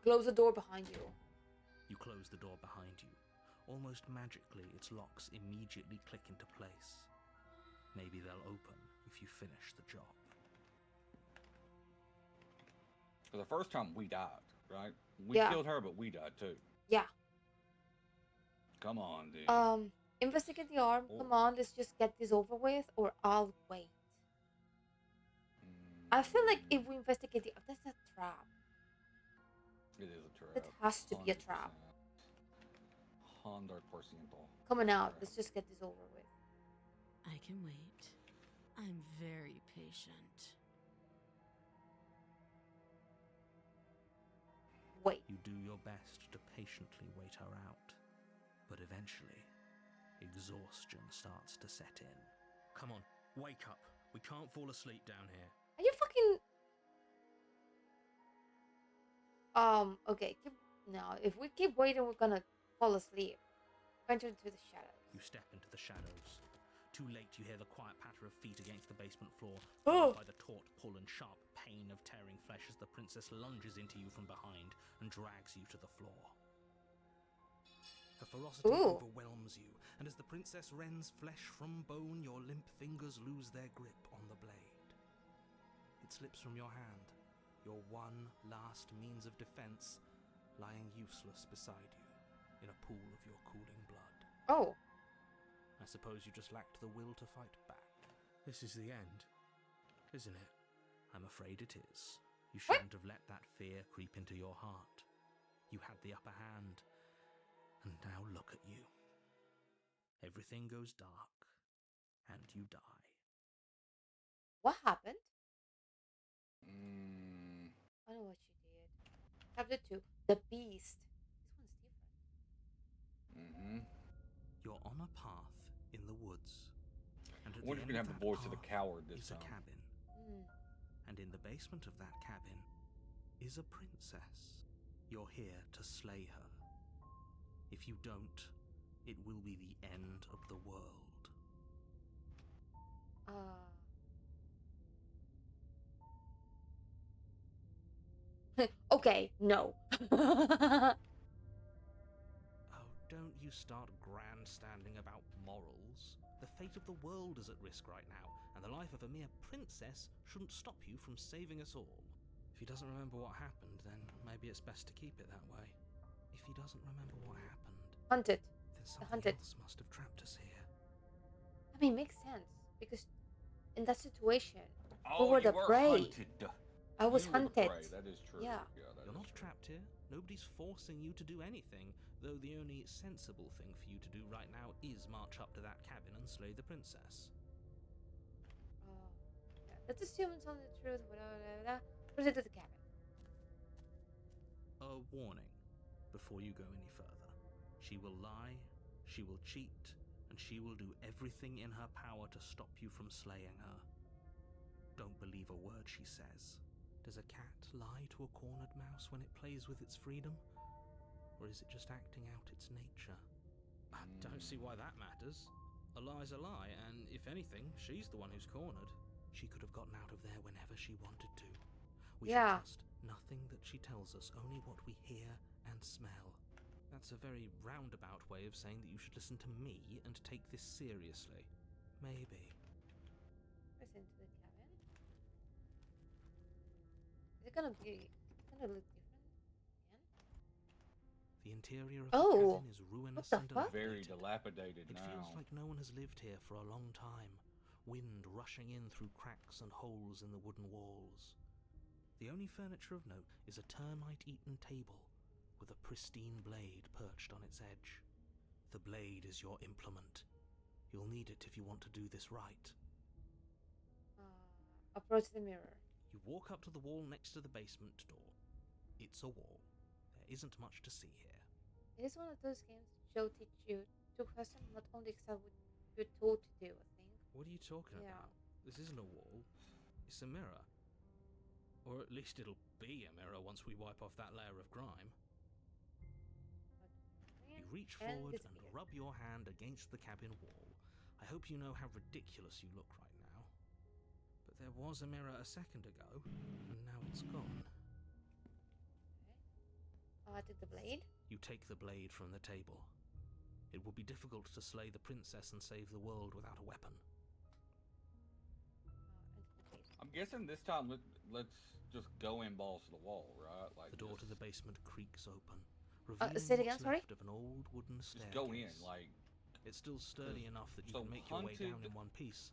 Close the door behind you. You close the door behind you. Almost magically, its locks immediately click into place. Maybe they'll open if you finish the job. For the first time, we died, right? We Yeah. killed her, but we died too. Yeah. Come on, dude. Investigate the arm. Oh. Come on, let's just get this over with, or I'll wait. I feel like if we investigate the, that's a trap. It is a trap. It has to be a trap. 100%. Come on out. Let's just get this over with. I can wait. I'm very patient. Wait. You do your best to patiently wait her out, but eventually, exhaustion starts to set in. Come on, wake up. We can't fall asleep down here. Are you fucking... Okay. Now, if we keep waiting, we're gonna fall asleep. Venture into the shadows. You step into the shadows. Too late, you hear the quiet patter of feet against the basement floor, Oh. followed by the taut pull and sharp pain of tearing flesh as the princess lunges into you from behind and drags you to the floor. Her ferocity Ooh. overwhelms you, and as the princess rends flesh from bone, your limp fingers lose their grip on the blade. It slips from your hand, your one last means of defense, lying useless beside you in a pool of your cooling blood. Oh. I suppose you just lacked the will to fight back. This is the end, isn't it? I'm afraid it is. You shouldn't have let that fear creep into your heart. You had the upper hand, and now look at you. Everything goes dark, and you die. What happened? Mm, I know what she did. Chapter 2. The Beast. This one's different. mm-hmm. You're on a path in the woods, and at I wonder the if we end can have of the that voice of the path coward this is a time. cabin. Hmm. And in the basement of that cabin is a princess. You're here to slay her. If you don't, it will be the end of the world. Okay, no. Oh, don't you start grandstanding about morals. The fate of the world is at risk right now, and the life of a mere princess shouldn't stop you from saving us all. If he doesn't remember what happened, then maybe it's best to keep it that way. If he doesn't remember what happened, Hunted. then something hunted. else must have trapped us here. I mean, makes sense. Because in that situation, Oh, were you the were prey. hunted. I was You were the hunted. prey, that is true. Yeah. that You're is not true. trapped here. Nobody's forcing you to do anything, though the only sensible thing for you to do right now is march up to that cabin and slay the princess. Yeah. Let's assume it's only the truth. Proceed to the cabin. A warning before you go any further. She will lie, she will cheat, and she will do everything in her power to stop you from slaying her. Don't believe a word she says. Does a cat lie to a cornered mouse when it plays with its freedom? Or is it just acting out its nature? I don't see why that matters. A lie's a lie, and if anything, she's the one who's cornered. She could have gotten out of there whenever she wanted to. We Yeah. should trust nothing that she tells us, only what we hear and smell. That's a very roundabout way of saying that you should listen to me and take this seriously. Maybe. Proceed to the cabin. Is it gonna be? It's gonna look different again. The interior of the Oh, cabin is ruinous the and fuck? Very dilapidated. dilapidated It now. feels like no one has lived here for a long time, wind rushing in through cracks and holes in the wooden walls. The only furniture of note is a termite-eaten table with a pristine blade perched on its edge. The blade is your implement. You'll need it if you want to do this right. Approach the mirror. You walk up to the wall next to the basement door. It's a wall. There isn't much to see here. It is one of those games that Joe teach you to question not only accept what you're told to do, I think. What are you talking Yeah. about? This isn't a wall. It's a mirror. Or at least it'll be a mirror once we wipe off that layer of grime. You reach forward and rub your hand against the cabin wall. I hope you know how ridiculous you look right now. But there was a mirror a second ago, and now it's gone. I took the blade. You take the blade from the table. It will be difficult to slay the princess and save the world without a weapon. I'm guessing this time let's just go in balls to the wall, right? Like The door to just- the basement creaks open, revealing say it again, what's sorry? left of an old wooden staircase. Just go in, like. It's still sturdy enough that you So can make your way down hunted- in one piece,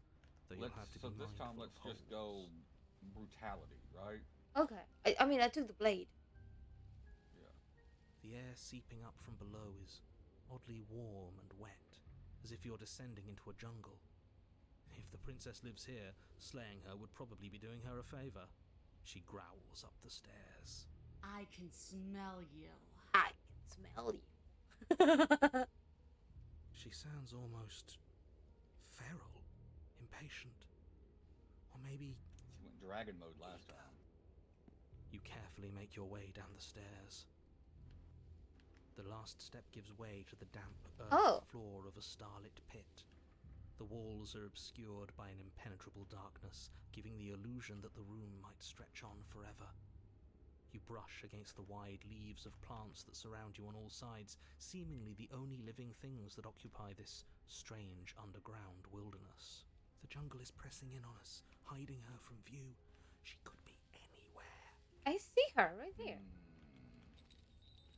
though you'll have to be So this time mindful let's of just go holes. brutality, right? Okay. I mean, I took the blade. Yeah. The air seeping up from below is oddly warm and wet, as if you're descending into a jungle. If the princess lives here, slaying her would probably be doing her a favor. She growls up the stairs. I can smell you. I can smell you. She sounds almost feral, impatient, or maybe She went dragon mode last eager. time. You carefully make your way down the stairs. The last step gives way to the damp earth floor of a starlit pit. The walls are obscured by an impenetrable darkness, giving the illusion that the room might stretch on forever. You brush against the wide leaves of plants that surround you on all sides, seemingly the only living things that occupy this strange underground wilderness. The jungle is pressing in on us, hiding her from view. She could be anywhere. I see her right there.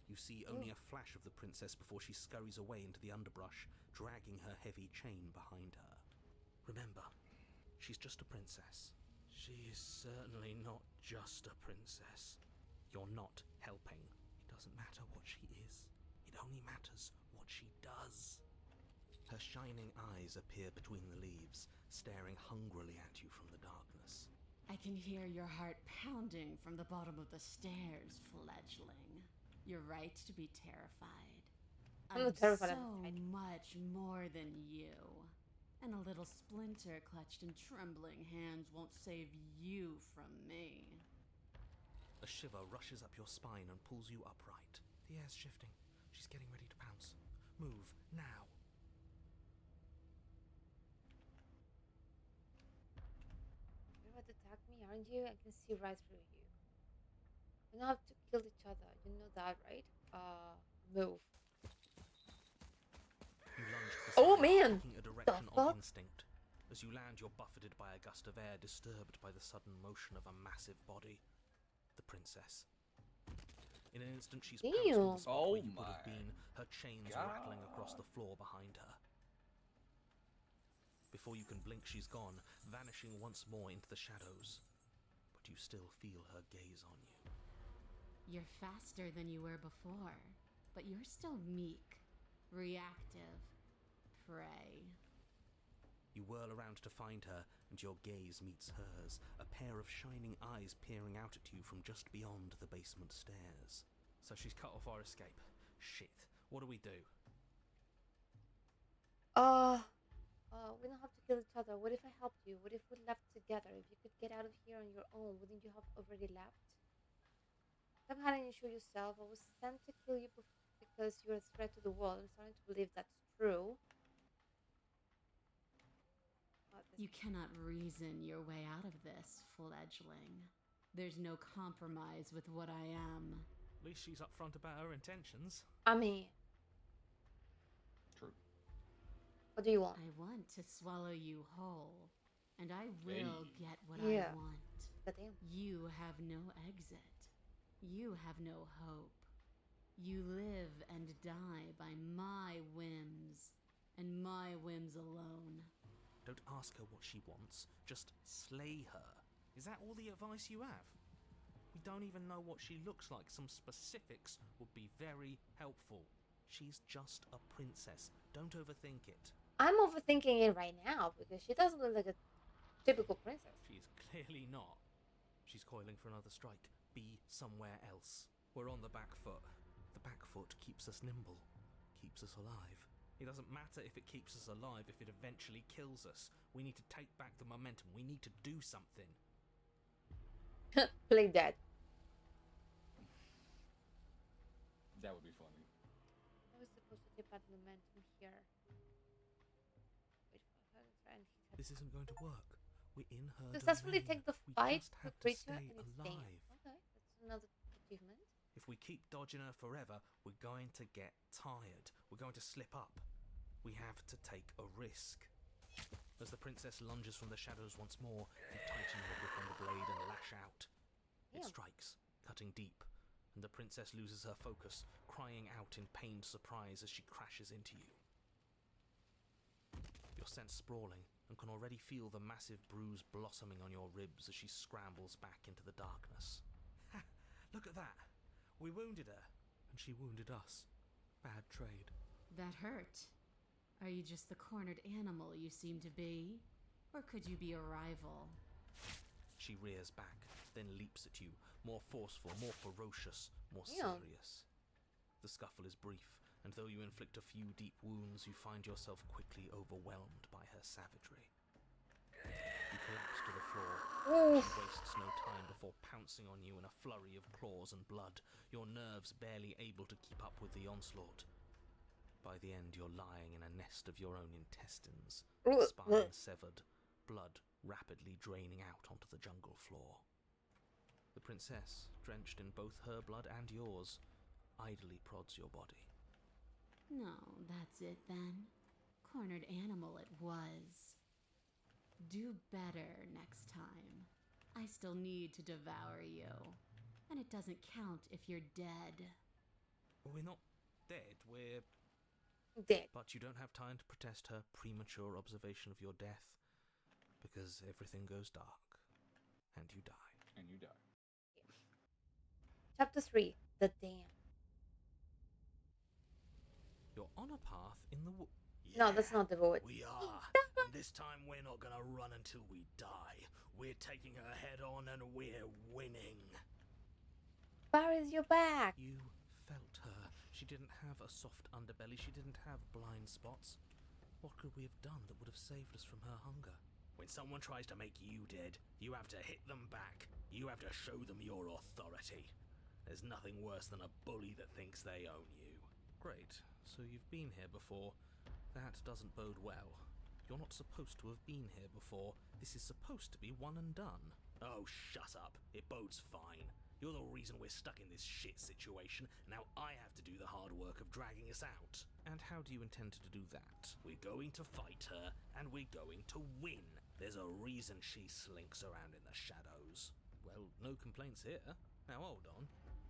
You see only a flash of the princess before she scurries away into the underbrush, dragging her heavy chain behind her. Remember, she's just a princess. She is certainly not just a princess. You're not helping. It doesn't matter what she is. It only matters what she does. Her shining eyes appear between the leaves, staring hungrily at you from the darkness. I can hear your heart pounding from the bottom of the stairs, fledgling. You're right to be terrified. I'm not terrified, so I'm excited. much more than you. And a little splinter clutched in trembling hands won't save you from me. A shiver rushes up your spine and pulls you upright. The air's shifting. She's getting ready to pounce. Move, now. You're about to attack me, aren't you? I can see right through you. We don't have to kill each other. You know that, right? Move. You lunge to the Oh, side, man! taking a direction fuck? on instinct. As you land, you're buffeted by a gust of air, disturbed by the sudden motion of a massive body. The princess. In an instant, she's pounced on Damn. the spot Oh where you would have my been, her chains rattling across the floor behind her. Before you can blink, she's gone, vanishing once more into the shadows. But you still feel her gaze on you. You're faster than you were before, but you're still meek, reactive, prey. You whirl around to find her, and your gaze meets hers, a pair of shining eyes peering out at you from just beyond the basement stairs. So she's cut off our escape. Shit. What do we do? We don't have to kill each other. What if I helped you? What if we left together? If you could get out of here on your own, wouldn't you have already left? Stop hiding and show yourself. I was sent to kill you because you're a threat to the world. I'm starting to believe that's true. You cannot reason your way out of this, fledgling. There's no compromise with what I am. At least she's upfront about her intentions. I mean, True. what do you want? I want to swallow you whole, and I will Hey. get what Yeah. I want. Goddamn. You have no exit. You have no hope. You live and die by my whims, and my whims alone. Don't ask her what she wants, just slay her. Is that all the advice you have? We don't even know what she looks like. Some specifics would be very helpful. She's just a princess. Don't overthink it. I'm overthinking it right now because she doesn't look like a typical princess. She's clearly not. She's coiling for another strike. Be somewhere else. We're on the back foot. The back foot keeps us nimble, keeps us alive. It doesn't matter if it keeps us alive if it eventually kills us. We need to take back the momentum. We need to do something. Play dead. That would be funny. I was supposed to take back the momentum here. Wait for her to try and hit her. This isn't going to work. We're in her Successfully domain. take the We fight just to have to creature stay and its dam. alive. Okay, that's another achievement. If we keep dodging her forever, we're going to get tired. We're going to slip up. We have to take a risk. As the princess lunges from the shadows once more, you tighten your grip on the blade and lash out. It Yeah. strikes, cutting deep, and the princess loses her focus, crying out in pained surprise as she crashes into you. You're sent sprawling and can already feel the massive bruise blossoming on your ribs as she scrambles back into the darkness. Ha! Look at that! We wounded her, and she wounded us. Bad trade. That hurt. Are you just the cornered animal you seem to be? Or could you be a rival? She rears back, then leaps at you, more forceful, more ferocious, more Yeah. serious. The scuffle is brief, and though you inflict a few deep wounds, you find yourself quickly overwhelmed by her savagery. You collapse to the floor. Oof. She wastes no time before pouncing on you in a flurry of claws and blood, your nerves barely able to keep up with the onslaught. By the end, you're lying in a nest of your own intestines, spine severed, blood rapidly draining out onto the jungle floor. The princess, drenched in both her blood and yours, idly prods your body. No, that's it then. Cornered animal it was. Do better next time. I still need to devour you. And it doesn't count if you're dead. We're not dead, we're... Dead. But you don't have time to protest her premature observation of your death, because everything goes dark, and you die. And you die. Chapter 3. The Dam. You're on a path in the woods. No, that's not the vote. We are. And this time we're not gonna run until we die. We're taking her head on and we're winning. Barry's your back. You felt her. She didn't have a soft underbelly. She didn't have blind spots. What could we have done that would have saved us from her hunger? When someone tries to make you dead, you have to hit them back. You have to show them your authority. There's nothing worse than a bully that thinks they own you. Great. So you've been here before. That doesn't bode well. You're not supposed to have been here before. This is supposed to be one and done. Oh, shut up. It bodes fine. You're the reason we're stuck in this shit situation. Now I have to do the hard work of dragging us out. And how do you intend to do that? We're going to fight her, and we're going to win. There's a reason she slinks around in the shadows. Well, no complaints here. Now hold on.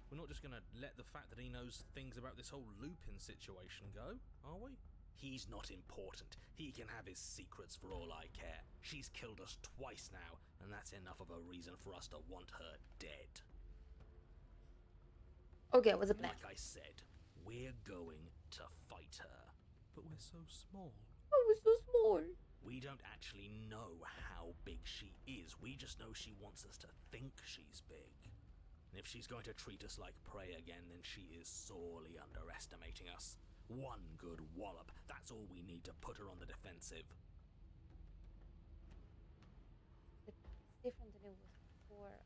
We're not just gonna let the fact that he knows things about this whole Lupin situation go, are we? He's not important. He can have his secrets for all I care. She's killed us twice now, and that's enough of a reason for us to want her dead. Okay, what's the plan? Like I said, we're going to fight her. But we're so small. Oh, we're so small. We don't actually know how big she is. We just know she wants us to think she's big. And if she's going to treat us like prey again, then she is sorely underestimating us. One good wallop, that's all we need to put her on the defensive. It's different than it was before.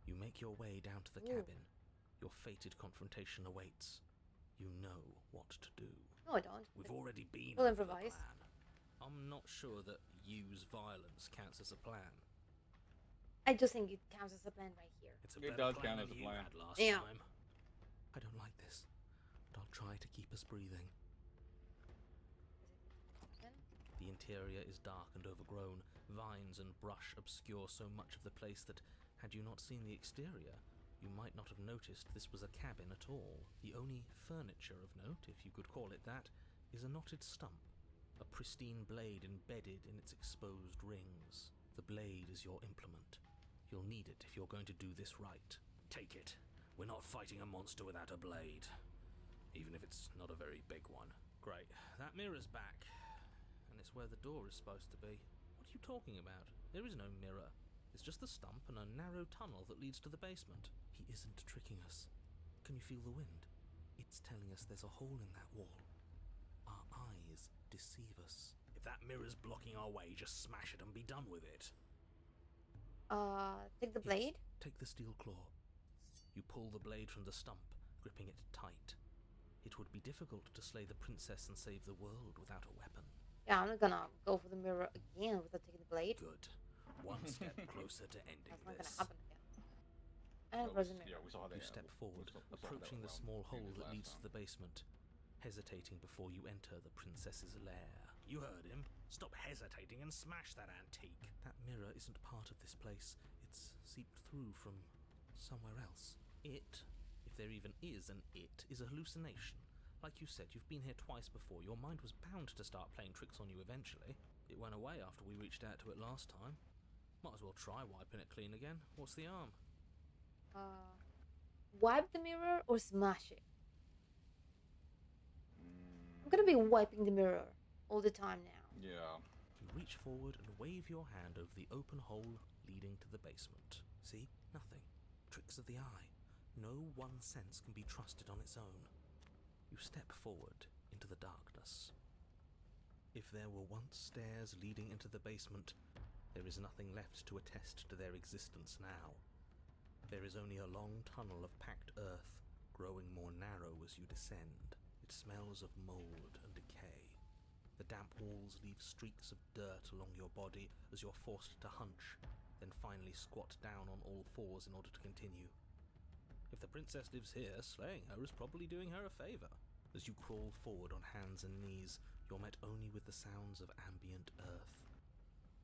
You make your way down to the Ooh. cabin. Your fated confrontation awaits. You know what to do. No, I don't. We've already been We'll over the improvise. plan. I'm not sure that use violence counts as a plan. I just think it counts as a plan right here. It's a It better does plan count than as a you plan. had last Yeah. time. I don't like this, but I'll try to keep us breathing. The interior is dark and overgrown. Vines and brush obscure so much of the place that, had you not seen the exterior, you might not have noticed this was a cabin at all. The only furniture of note, if you could call it that, is a knotted stump, a pristine blade embedded in its exposed rings. The blade is your implement. You'll need it if you're going to do this right. Take it. We're not fighting a monster without a blade. Even if it's not a very big one. Great. That mirror's back. And it's where the door is supposed to be. What are you talking about? There is no mirror. It's just the stump and a narrow tunnel that leads to the basement. He isn't tricking us. Can you feel the wind? It's telling us there's a hole in that wall. Our eyes deceive us. If that mirror's blocking our way, just smash it and be done with it. Take the blade? Yes, take the steel claw. You pull the blade from the stump, gripping it tight. It would be difficult to slay the princess and save the world without a weapon. Yeah, I'm not gonna go for the mirror again without taking the blade. Good. One step closer to ending That's not this. gonna happen again. And Well, where's the mirror? yeah, we saw that. You step forward, we saw that approaching the around small hole previous that last leads to time. the basement, hesitating before you enter the princess's lair. You heard him. Stop hesitating and smash that antique. That mirror isn't part of this place. It's seeped through from somewhere else. It, if there even is an it, is a hallucination. Like you said, you've been here twice before. Your mind was bound to start playing tricks on you eventually. It went away after we reached out to it last time. Might as well try wiping it clean again. What's the harm? Wipe the mirror or smash it? Mm, I'm gonna be wiping the mirror all the time now. yeah. You reach forward and wave your hand over the open hole leading to the basement. See? Nothing. Tricks of the eye. No one sense can be trusted on its own. You step forward into the darkness. If there were once stairs leading into the basement, there is nothing left to attest to their existence now. There is only a long tunnel of packed earth, growing more narrow as you descend. It smells of mold and decay. The damp walls leave streaks of dirt along your body as you're forced to hunch, then finally squat down on all fours in order to continue. If the princess lives here, slaying her is probably doing her a favor. As you crawl forward on hands and knees, you're met only with the sounds of ambient earth.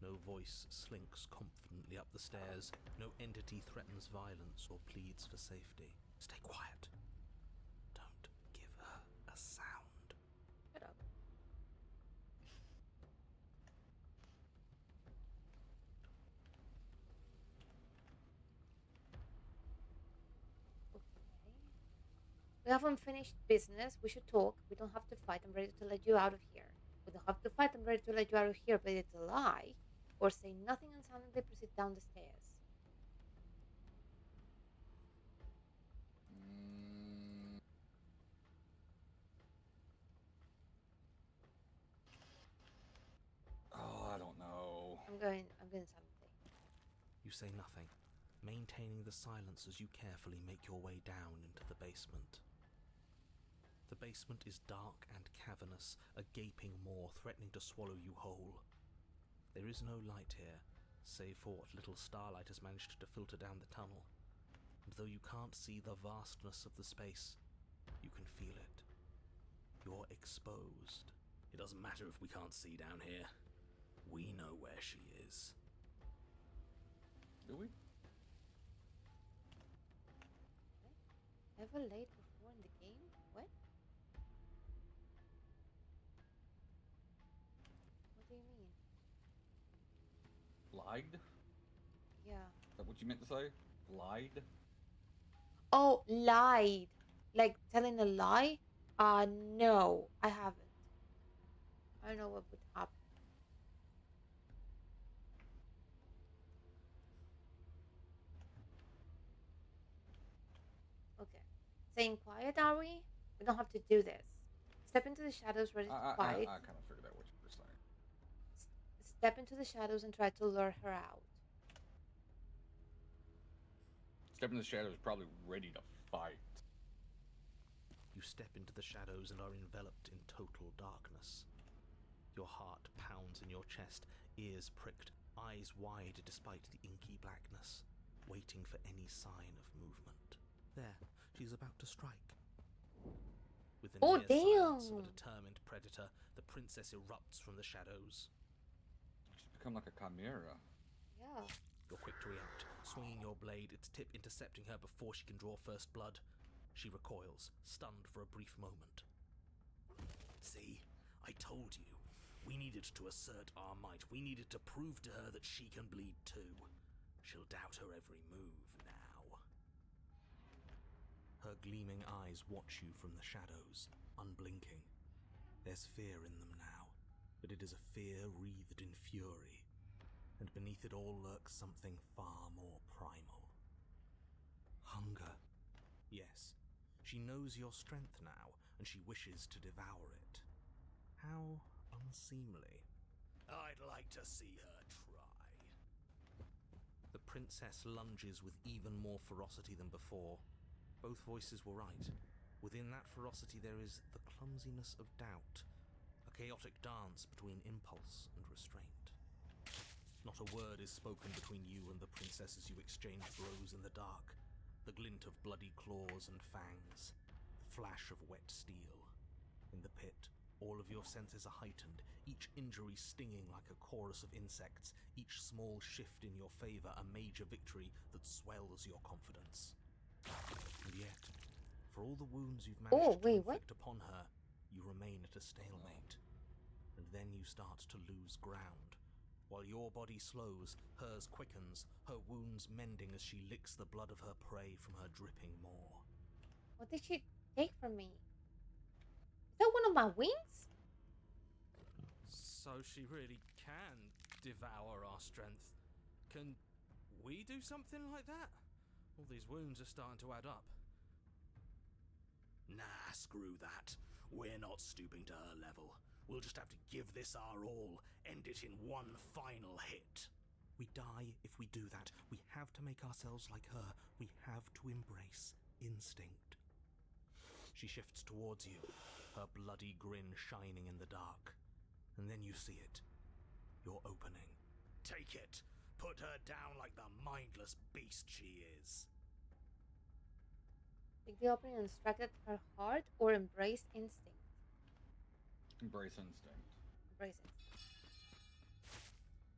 No voice slinks confidently up the stairs. No entity threatens violence or pleads for safety. Stay quiet. Don't give her a sound. Shut up. We have unfinished business. We should talk. We don't have to fight. I'm ready to let you out of here. We don't have to fight. I'm ready to let you out of here. But it's a lie. Or say nothing and silently proceed down the stairs. Mm. Oh, I don't know. I'm going silently. You say nothing, maintaining the silence as you carefully make your way down into the basement. The basement is dark and cavernous, a gaping maw threatening to swallow you whole. There is no light here, save for what little starlight has managed to filter down the tunnel. And though you can't see the vastness of the space, you can feel it. You're exposed. It doesn't matter if we can't see down here. We know where she is. Do we? Ever late before in the game? What? What do you mean? Lied? Yeah. Is that what you meant to say? Lied? Oh, lied. Like telling a lie? No, I haven't. I don't know what would happen. Okay. Staying quiet, are we? We don't have to do this. Step into the shadows ready to I fight. kind of figured out what you were saying. Step into the shadows and try to lure her out. Step in the shadows, probably ready to fight. You step into the shadows and are enveloped in total darkness. Your heart pounds in your chest, ears pricked, eyes wide despite the inky blackness, waiting for any sign of movement. There, she's about to strike. With the Oh, near silence of a damn. determined predator, the princess erupts from the shadows. She's become like a chimera. Yeah. You're quick to react, swinging your blade, its tip intercepting her before she can draw first blood. She recoils, stunned for a brief moment. See, I told you. We needed to assert our might. We needed to prove to her that she can bleed too. She'll doubt her every move now. Her gleaming eyes watch you from the shadows, unblinking. There's fear in them now, but it is a fear wreathed in fury. And beneath it all lurks something far more primal. Hunger. Yes, she knows your strength now, and she wishes to devour it. How unseemly. I'd like to see her try. The princess lunges with even more ferocity than before. Both voices were right. Within that ferocity there is the clumsiness of doubt, a chaotic dance between impulse and restraint. Not a word is spoken between you and the princess as you exchange throws in the dark. The glint of bloody claws and fangs, the flash of wet steel. In the pit, all of your senses are heightened, each injury stinging like a chorus of insects, each small shift in your favor a major victory that swells your confidence. And yet, for all the wounds you've managed to inflict upon her, you remain at a stalemate. And then you start to lose ground. While your body slows, hers quickens, her wounds mending as she licks the blood of her prey from her dripping maw. What did she take from me? Is that one of my wings? So she really can devour our strength. Can we do something like that? All these wounds are starting to add up. Nah, screw that. We're not stooping to her level. We'll just have to give this our all, end it in one final hit. We die if we do that. We have to make ourselves like her. We have to embrace instinct. She shifts towards you, her bloody grin shining in the dark. And then you see it. Your opening. Take it. Put her down like the mindless beast she is. Take the opening and strike at her heart or embrace instinct? Embrace instinct. Embrace instinct.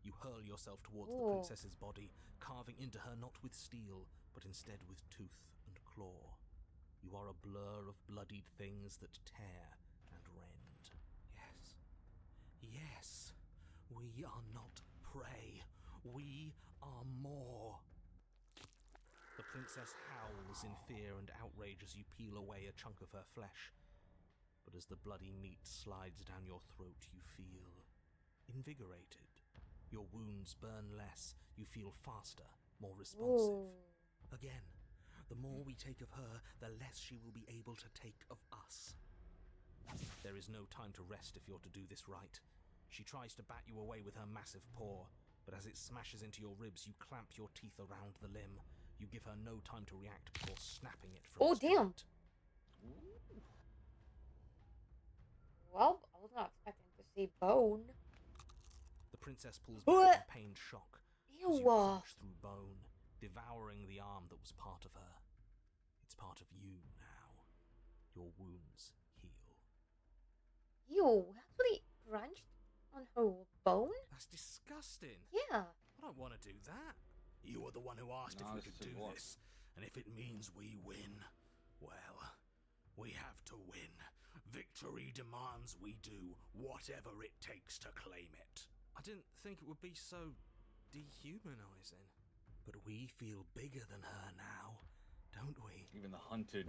You hurl yourself towards the Ooh. princess's body, carving into her not with steel, but instead with tooth and claw. You are a blur of bloodied things that tear and rend. Yes. Yes. We are not prey. We are more. The princess howls in fear and outrage as you peel away a chunk of her flesh. But as the bloody meat slides down your throat, you feel invigorated. Your wounds burn less. You feel faster, more responsive. Ooh. Again, the more we take of her, the less she will be able to take of us. There is no time to rest if you're to do this right. She tries to bat you away with her massive paw, but as it smashes into your ribs, you clamp your teeth around the limb. You give her no time to react before snapping it from Oh, its damn. joint. Well, I was not expecting to see bone. The princess pulls back in pained shock as you Ew. crunch through bone, devouring the arm that was part of her. It's part of you now. Your wounds heal. You actually crunched on her bone? That's disgusting. Yeah. I don't want to do that. You were the one who asked if we Nice could to do watch. this, and if it means we win, well, we have to win. Victory demands we do whatever it takes to claim it. I didn't think it would be so dehumanizing. But we feel bigger than her now, don't we? Even the hunted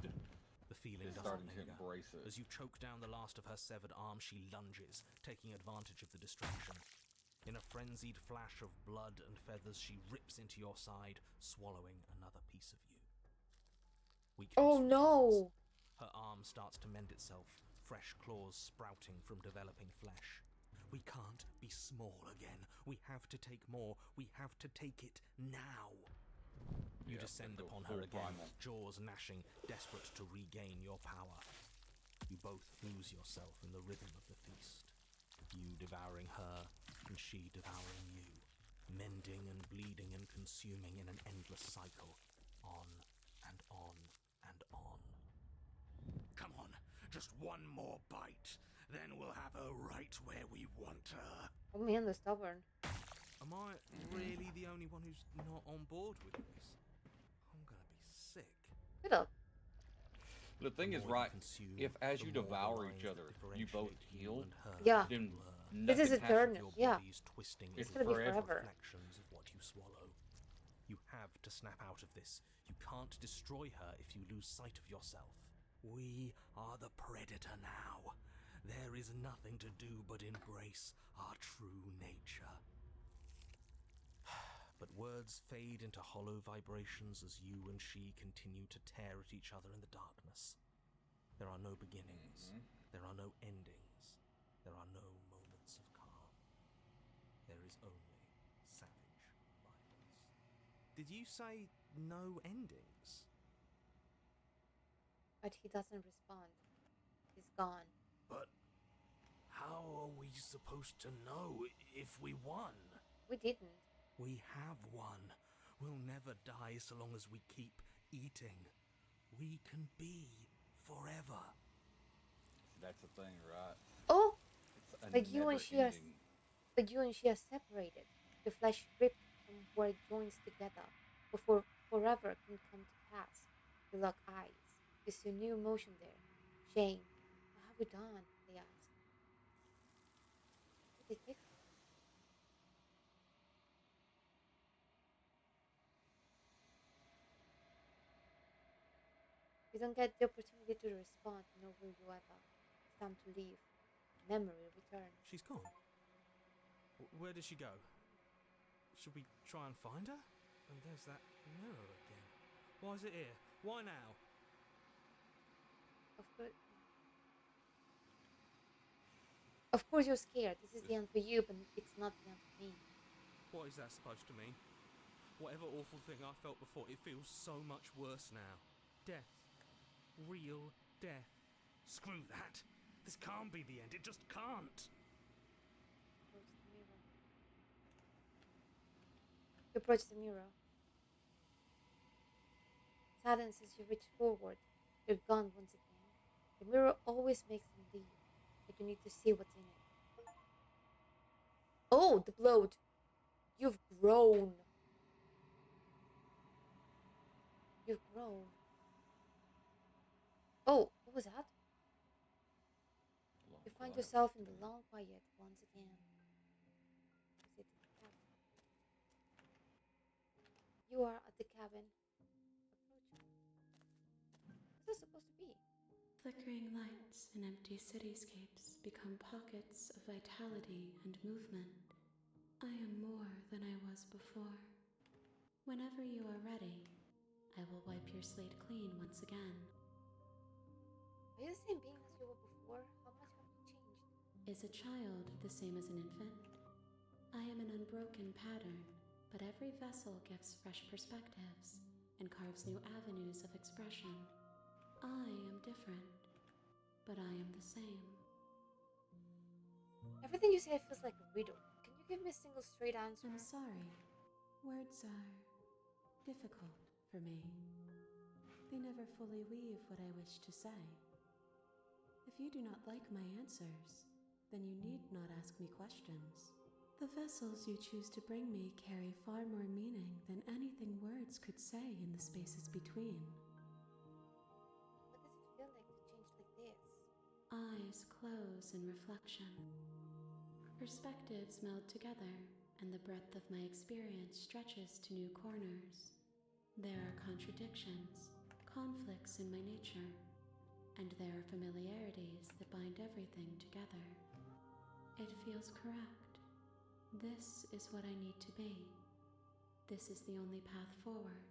The feeling is doesn't starting to linger. embrace it. As you choke down the last of her severed arm, she lunges, taking advantage of the distraction. In a frenzied flash of blood and feathers, she rips into your side, swallowing another piece of you. Weakness Oh returns. no. Her arm starts to mend itself, fresh claws sprouting from developing flesh. We can't be small again. We have to take more. We have to take it now. You Yeah, descend go upon full her again, primal. jaws gnashing, desperate to regain your power. You both lose yourself in the rhythm of the feast. You devouring her, and she devouring you, mending and bleeding and consuming in an endless cycle, on and on and on. Come on, Just one more bite. Then we'll have her right where we want her. Oh man, the stubborn. Am I really the only one who's not on board with this? I'm gonna be sick. Shut up. The thing is, more you right, consume, if as the you more the devour lines each that other, you both differentiate you heal, and her Yeah. then blur. This is nothing happens. eternal. Your Yeah. body's twisting It's as gonna be if forever. reflections of what you swallow. You have to snap out of this. You can't destroy her if you lose sight of yourself. We are the predator now. There is nothing to do but embrace our true nature. But words fade into hollow vibrations as you and she continue to tear at each other in the darkness. There are no beginnings. There are no endings. There are no moments of calm. There is only savage violence. Did you say no endings? But he doesn't respond. He's gone. But how are we supposed to know if we won? We didn't. We have won. We'll never die so long as we keep eating. We can be forever. That's the thing, right? Oh, It's a like you and she are, never-ending. like you and she are separated. The flesh ripped from where it joins together, before forever can come to pass. They lock eyes. You see a new emotion there. Shame. What have we done? They ask. What did they take her? You don't get the opportunity to respond, nor will you ever. It's time to leave. Memory returns. She's gone. Where did she go? Should we try and find her? And there's that mirror again. Why is it here? Why now? Of course you're scared. This is the end for you, but it's not the end for me. What is that supposed to mean? Whatever awful thing I felt before, it feels so much worse now. Death. Real death. Screw that. This can't be the end. It just can't. Approach the mirror. You approach the mirror. Silence as you reach forward. You're gone once again. The mirror always makes them leave, but you need to see what's in it. Oh, the bloat! You've grown. You've grown. Oh, what was that? You find yourself in the long quiet once again. You sit in the cabin. You are at the cabin. Approach me. What's this supposed to be? Flickering lights in empty cityscapes become pockets of vitality and movement. I am more than I was before. Whenever you are ready, I will wipe your slate clean once again. Are you the same being as you were before? How much have you changed? Is a child the same as an infant? I am an unbroken pattern, but every vessel gives fresh perspectives and carves new avenues of expression. I am different, but I am the same. Everything you say feels like a riddle. Can you give me a single straight answer? I'm sorry. Words are difficult for me. They never fully weave what I wish to say. If you do not like my answers, then you need not ask me questions. The vessels you choose to bring me carry far more meaning than anything words could say in the spaces between. What does it feel like to change like this? Eyes close in reflection. Perspectives meld together, and the breadth of my experience stretches to new corners. There are contradictions, conflicts in my nature, and there are familiarities that bind everything together. It feels correct. This is what I need to be. This is the only path forward.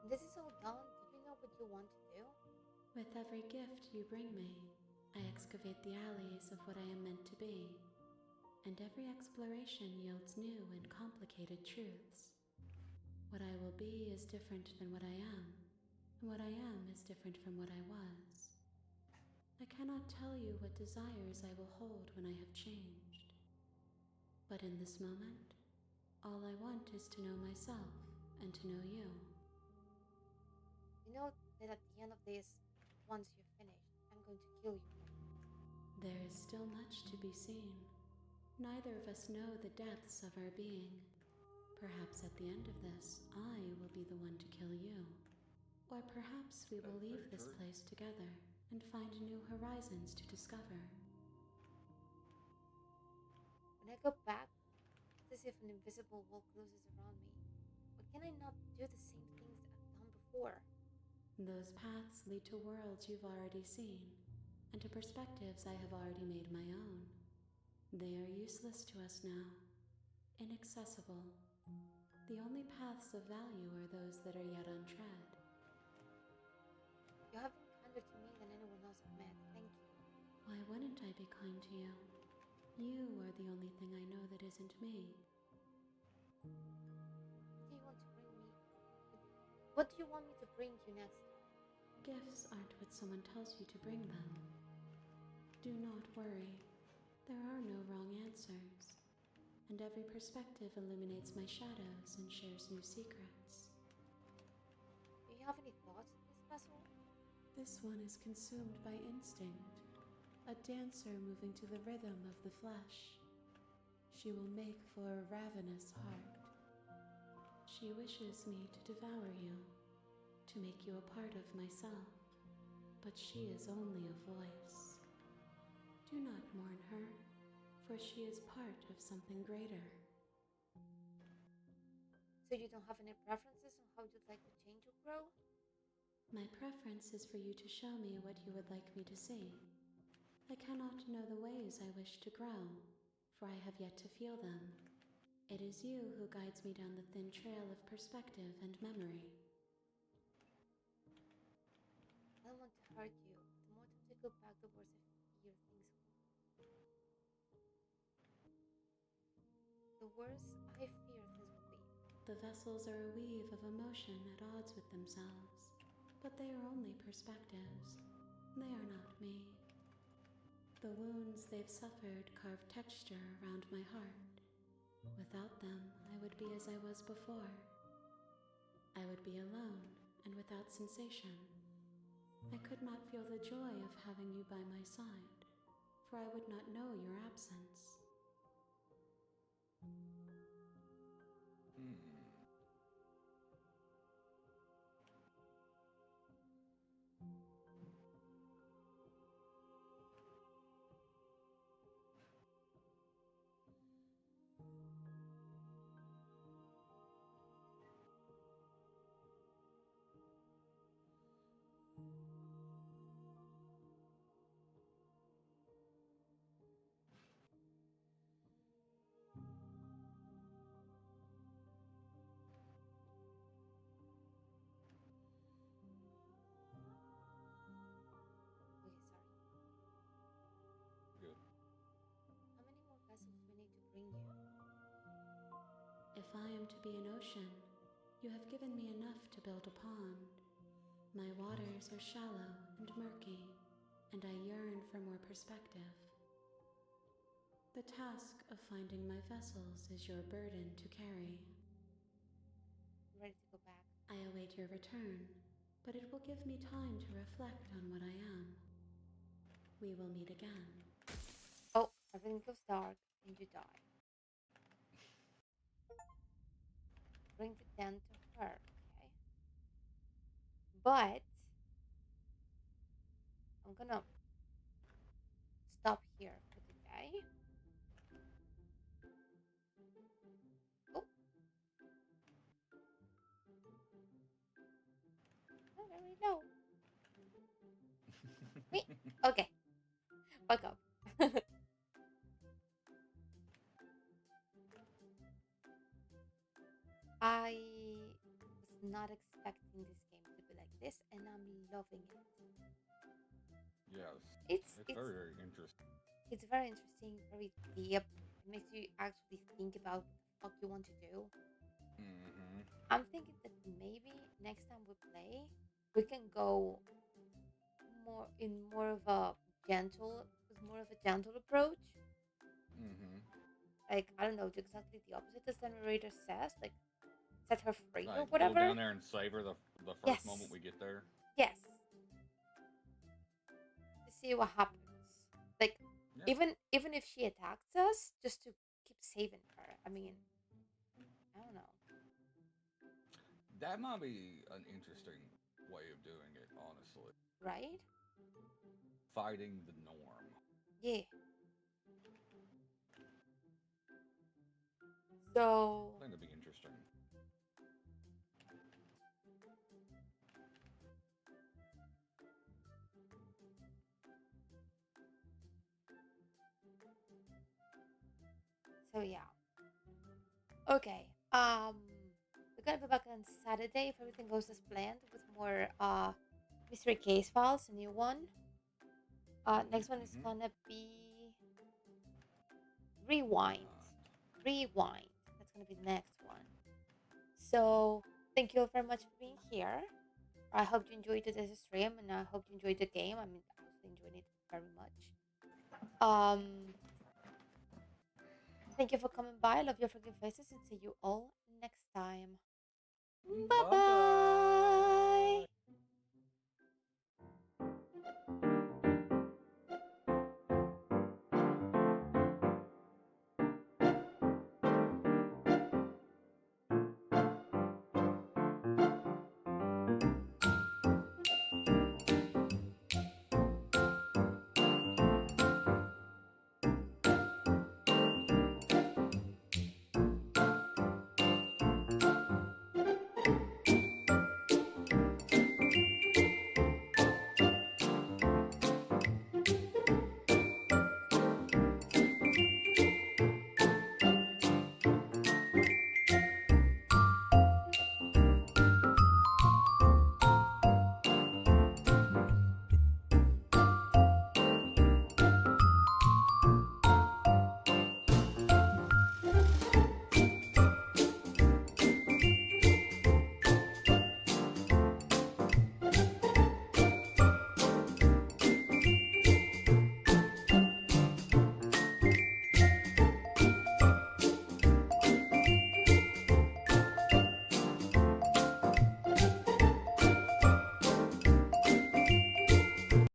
When this is all done, do you know what you want to do? With every gift you bring me, I excavate the alleys of what I am meant to be, and every exploration yields new and complicated truths. What I will be is different than what I am, and what I am is different from what I was. I cannot tell you what desires I will hold when I have changed. But in this moment, all I want is to know myself and to know you. You know that at the end of this, once you're finished, I'm going to kill you. There is still much to be seen. Neither of us know the depths of our being. Perhaps at the end of this, I will be the one to kill you. Or perhaps we will That's leave very this true. place together and find new horizons to discover. When I go back, it's as if an invisible wall closes around me. Why can I not do the same things I've done before? Those paths lead to worlds you've already seen, and to perspectives I have already made my own. They are useless to us now, inaccessible. The only paths of value are those that are yet untread. You have been kinder to me than anyone else I've met. Thank you. Why wouldn't I be kind to you? You are the only thing I know that isn't me. What do you want to bring me? What do you want me to bring you next? Gifts aren't what someone tells you to bring them. Do not worry. There are no wrong answers. And every perspective illuminates my shadows and shares new secrets. Do you have any thoughts of this vessel? This one is consumed by instinct, a dancer moving to the rhythm of the flesh. She will make for a ravenous heart. She wishes me to devour you, to make you a part of myself, but she is only a voice. Do not mourn her, for she is part of something greater. So you don't have any preferences on how you'd like to change or grow? My preference is for you to show me what you would like me to see. I cannot know the ways I wish to grow, for I have yet to feel them. It is you who guides me down the thin trail of perspective and memory. I don't want to hurt you. The more times I go back, the worse I fear things will be. The worse I fear things will be. The vessels are a weave of emotion at odds with themselves, but they are only perspectives. They are not me. The wounds they've suffered carve texture around my heart. Without them, I would be as I was before. I would be alone and without sensation. I could not feel the joy of having you by my side, for I would not know your absence. Hmm. Okay, sorry. Good. How many more vessels do I need to bring you? If I am to be an ocean, you have given me enough to build a pond. My waters are shallow and murky, and I yearn for more perspective. The task of finding my vessels is your burden to carry. I'm ready to go back. I await your return, but it will give me time to reflect on what I am. We will meet again. Oh, everything goes dark and you die. Bring the den to her, okay? But I'm gonna stop here for today. Oh, not very low. Me? Okay, back up. I was not expecting this game to be like this, and I'm loving it. Yes. It's It's it's very, very interesting. it's very interesting, very deep. It makes you actually think about what the fuck you want to do. Mm-hmm. I'm thinking that maybe next time we play, we can go more of a gentle, with more of a gentle approach. Mm-hmm. Like I don't know, do exactly the opposite as the narrator says, like set her free or Like go whatever. down there and savor the first moment Yes, we get there. yes. see what happens. Like, Yeah. even if she attacks us, just to keep saving her. I mean, I don't know, That might be an interesting way of doing it, honestly. right? Fighting the norm. Yeah. So I think that'd be interesting. so yeah. Okay. We're gonna be back on Saturday if everything goes as planned with more mystery case files, a new one. Next one is Mm-hmm. gonna be Rewind. Rewind. That's gonna be the next one. So thank you all very much for being here. I hope you enjoyed today's stream, and I hope you enjoyed the game. I mean, I actually enjoyed it very much. Thank you for coming by. I love your freaking faces, and see you all next time. Bye Bye bye. bye.